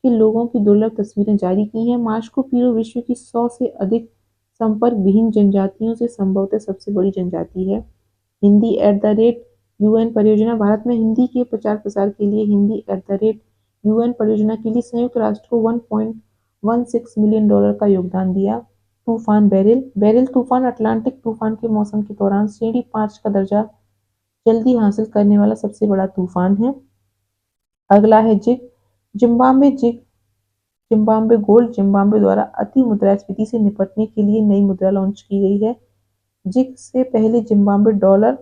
के लोगों की दुर्लभ तस्वीरें जारी की हैं। मास्को पीरो विश्व की 100 से अधिक संपर्क विहीन जनजातियों से संभवतः सबसे बड़ी जनजाति है। हिंदी @UN परियोजना। भारत में हिंदी के प्रचार प्रसार के लिए हिंदी @UN परियोजना के लिए संयुक्त राष्ट्र को $1.16 मिलियन का योगदान दिया। तूफान बेरिल। बेरिल तूफान अटलांटिक तूफान के मौसम के दौरान श्रेणी 5 का दर्जा जल्दी हासिल करने वाला सबसे बड़ा तूफान है। अगला है ZiG. Zimbabwe. ZiG Zimbabwe gold. Zimbabwe द्वारा अति मुद्रास्फीति से निपटने के लिए नई मुद्रा लॉन्च की गई है। जिग से पहले जिम्बाब्वे डॉलर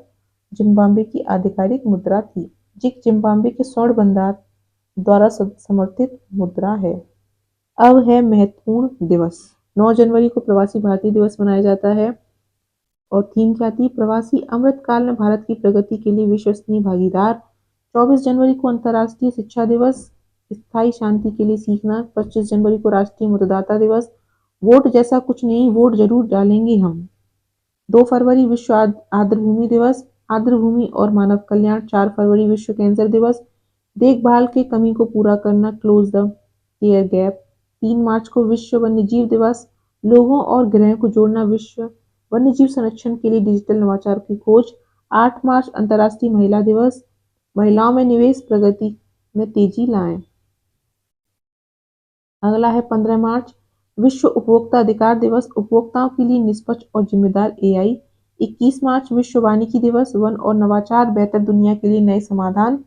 जिम्बाब्वे की आधिकारिक मुद्रा थी। जिग जिम्बाब्वे के स्वर्ण भंडार द्वारा समर्थित मुद्रा है। अब है महत्वपूर्ण दिवस। 9 जनवरी को प्रवासी भारतीय दिवस मनाया जाता है और थीम क्या थी? प्रवासी अमृत काल में भारत की प्रगति के लिए विश्वसनीय भागीदार। 24 जनवरी को अंतर्राष्ट्रीय शिक्षा दिवस, स्थायी शांति के लिए सीखना। 25 जनवरी को राष्ट्रीय मतदाता दिवस, वोट जैसा कुछ नहीं, वोट जरूर डालेंगे हम। 2 फरवरी विश्व आर्द्रभूमि दिवस, आर्द्रभूमि और मानव कल्याण। 4 फरवरी विश्व कैंसर दिवस, देखभाल के कमी को पूरा करना, क्लोज द केयर गैप। 3 मार्च को विश्व वन्यजीव दिवस, लोगों और ग्रह को जोड़ना, विश्व वन्यजीव संरक्षण के लिए डिजिटल नवाचार की खोज। 8 मार्च अंतर्राष्ट्रीय महिला दिवस, महिलाओं में निवेश, प्रगति में तेजी लाएं। अगला है 15 मार्च विश्व उपभोक्ता अधिकार दिवस, उपभोक्ताओं के लिए निष्पक्ष और जिम्मेदार एआई। 21 मार्च विश्व वानिकी दिवस, वन और नवाचार, बेहतर दुनिया के लिए नए समाधान।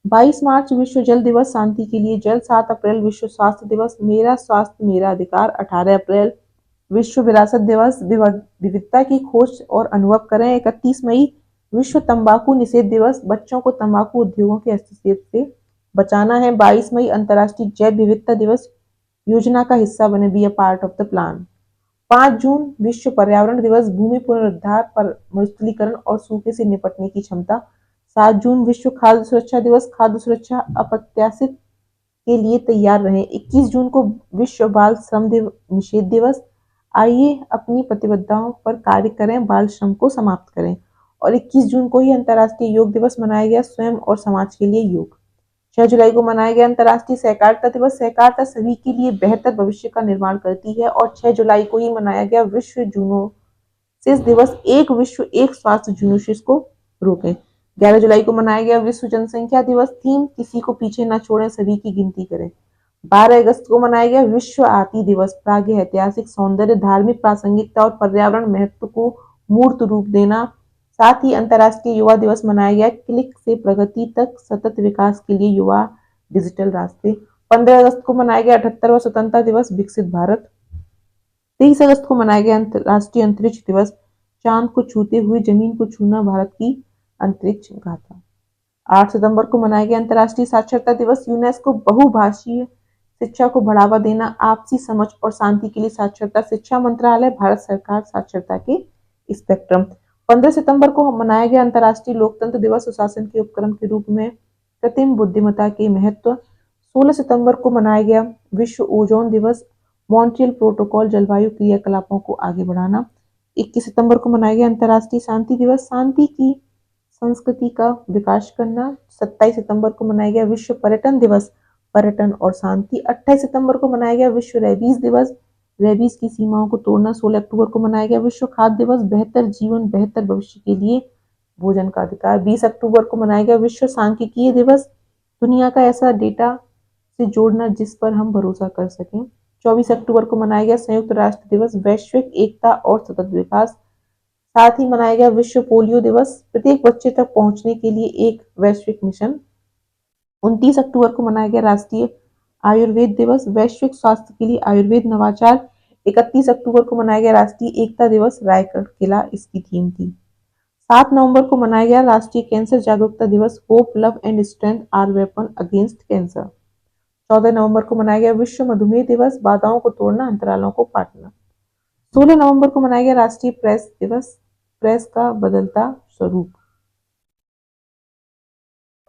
22 मार्च विश्व जल दिवस, शांति के लिए जल। 7 अप्रैल विश्व स्वास्थ्य दिवस, मेरा स्वास्थ्य मेरा अधिकार। 18 अप्रैल विश्व विरासत दिवस, विविधता की खोज और अनुभव करें। 31 मई विश्व तंबाकू निषेध दिवस, बच्चों को तंबाकू उद्योगों के हस्तक्षेप से बचाना है। 22 मई अंतर्राष्ट्रीय जैव विविधता दिवस, योजना का हिस्सा बने, be a part of the plan. 5 जून विश्व पर्यावरण दिवस, भूमि पुनरुद्धार पर मरुस्थलीकरण और सूखे से निपटने की क्षमता। 7 जून विश्व खाद्य सुरक्षा दिवस, खाद्य सुरक्षा अप्रत्याशित के लिए तैयार रहें। 21 जून को विश्व बाल श्रम निषेध दिवस, आइए अपनी प्रतिबद्धताओं पर कार्य करें, बाल श्रम को समाप्त करें। और 21 जून को ही अंतर्राष्ट्रीय योग दिवस मनाया गया, स्वयं और समाज के लिए योग। 6 जुलाई को मनाया गया अंतर्राष्ट्रीय सहकारिता दिवस, सहकारिता सभी के लिए बेहतर भविष्य का निर्माण करती है। और 6 जुलाई को ही मनाया गया विश्व जूनोसिस दिवस, एक विश्व एक स्वास्थ्य जूनोसिस को रोकें। 11 जुलाई को मनाया गया विश्व जनसंख्या दिवस, थीम किसी को पीछे न छोड़ें, सभी की गिनती करें। 12 अगस्त को मनाया गया विश्व आती दिवस, प्रागैतिहासिक सौंदर्य, धार्मिक प्रासंगिकता और पर्यावरण महत्व को मूर्त रूप देना। साथ ही अंतर्राष्ट्रीय युवा दिवस मनाया गया, क्लिक से प्रगति तक सतत विकास के लिए युवा डिजिटल रास्ते। 15 अगस्त को मनाया गया 78वां स्वतंत्रता दिवस, विकसित भारत। 23 अगस्त को मनाया गया राष्ट्रीय अंतरिक्ष दिवस, चांद को छूते हुए जमीन को छूना भारत की अंतरिक्ष गाथा। 8 सितंबर को मनाया गया अंतर्राष्ट्रीय साक्षरता दिवस, यूनेस्को बहुभाषीय शिक्षा को बढ़ावा देना, आपसी समझ और शांति के लिए साक्षरता, शिक्षा मंत्रालय, भारत सरकार साक्षरता के स्पेक्ट्रम। 15 सितंबर को मनाया गया अंतर्राष्ट्रीय लोकतंत्र दिवस, सुशासन के उपक्रम के रूप में कृत्रिम बुद्धिमत्ता के महत्व। 16 सितंबर को मनाया गया विश्व ओजोन दिवस, मॉन्ट्रियल प्रोटोकॉल, जलवायु क्रियाकलापों को आगे बढ़ाना। 21 सितंबर को मनाया गया अंतर्राष्ट्रीय शांति दिवस, शांति की संस्कृति का विकास करना। 27 सितंबर को मनाया गया विश्व पर्यटन दिवस, पर्यटन और शांति। 28 सितंबर को मनाया गया विश्व रेबीज दिवस, रेबीज की सीमाओं को तोड़ना। 16 अक्टूबर को मनाया गया विश्व खाद्य दिवस, बेहतर जीवन बेहतर भविष्य के लिए भोजन का अधिकार। 20 अक्टूबर को मनाया गया विश्व सांख्यिकीय दिवस, दुनिया का ऐसा डेटा से जोड़ना जिस पर हम भरोसा कर सकें। 24 अक्टूबर को मनाया गया संयुक्त राष्ट्र दिवस, वैश्विक एकता और सतत विकास। साथ ही मनाया गया विश्व पोलियो दिवस, प्रत्येक बच्चे तक पहुंचने के लिए एक वैश्विक मिशन। 29 अक्टूबर को मनाया गया राष्ट्रीय आयुर्वेद दिवस, वैश्विक स्वास्थ्य के लिए आयुर्वेद नवाचार। 31 अक्टूबर को मनाया गया राष्ट्रीय एकता दिवस, रायगढ़ किला इसकी थीम थी। 7 नवंबर को मनाया गया राष्ट्रीय कैंसर जागरूकता दिवस, hope love and strength are weapon against cancer. 14 नवंबर को मनाया गया विश्व मधुमेह दिवस, बाधाओं को तोड़ना अंतरालों को पाटना। 16 नवंबर को मनाया गया राष्ट्रीय प्रेस दिवस, प्रेस का बदलता स्वरूप।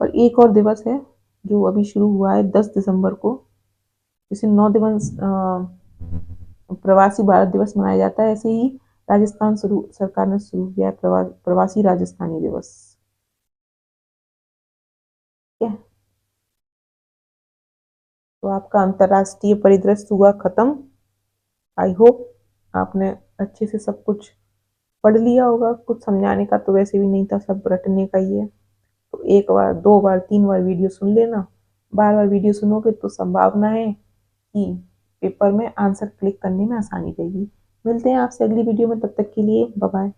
और एक और दिवस है जो अभी शुरू हुआ है 10 दिसंबर को, जिसे 9 दिवस प्रवासी भारत दिवस मनाया जाता है। ऐसे ही राजस्थान सरकार ने शुरू किया है प्रवासी राजस्थानी दिवस। ठीक है, तो आपका अंतर्राष्ट्रीय परिदृश्य हुआ खत्म। आई होप आपने अच्छे से सब कुछ पढ़ लिया होगा। कुछ समझाने का तो वैसे भी नहीं था, सब रटने का ही है। तो एक बार 2 बार 3 बार वीडियो सुन लेना। बार बार वीडियो सुनोगे तो संभावना है कि पेपर में आंसर क्लिक करने में आसानी रहेगी। मिलते हैं आपसे अगली वीडियो में, तब तक के लिए बाय बाय।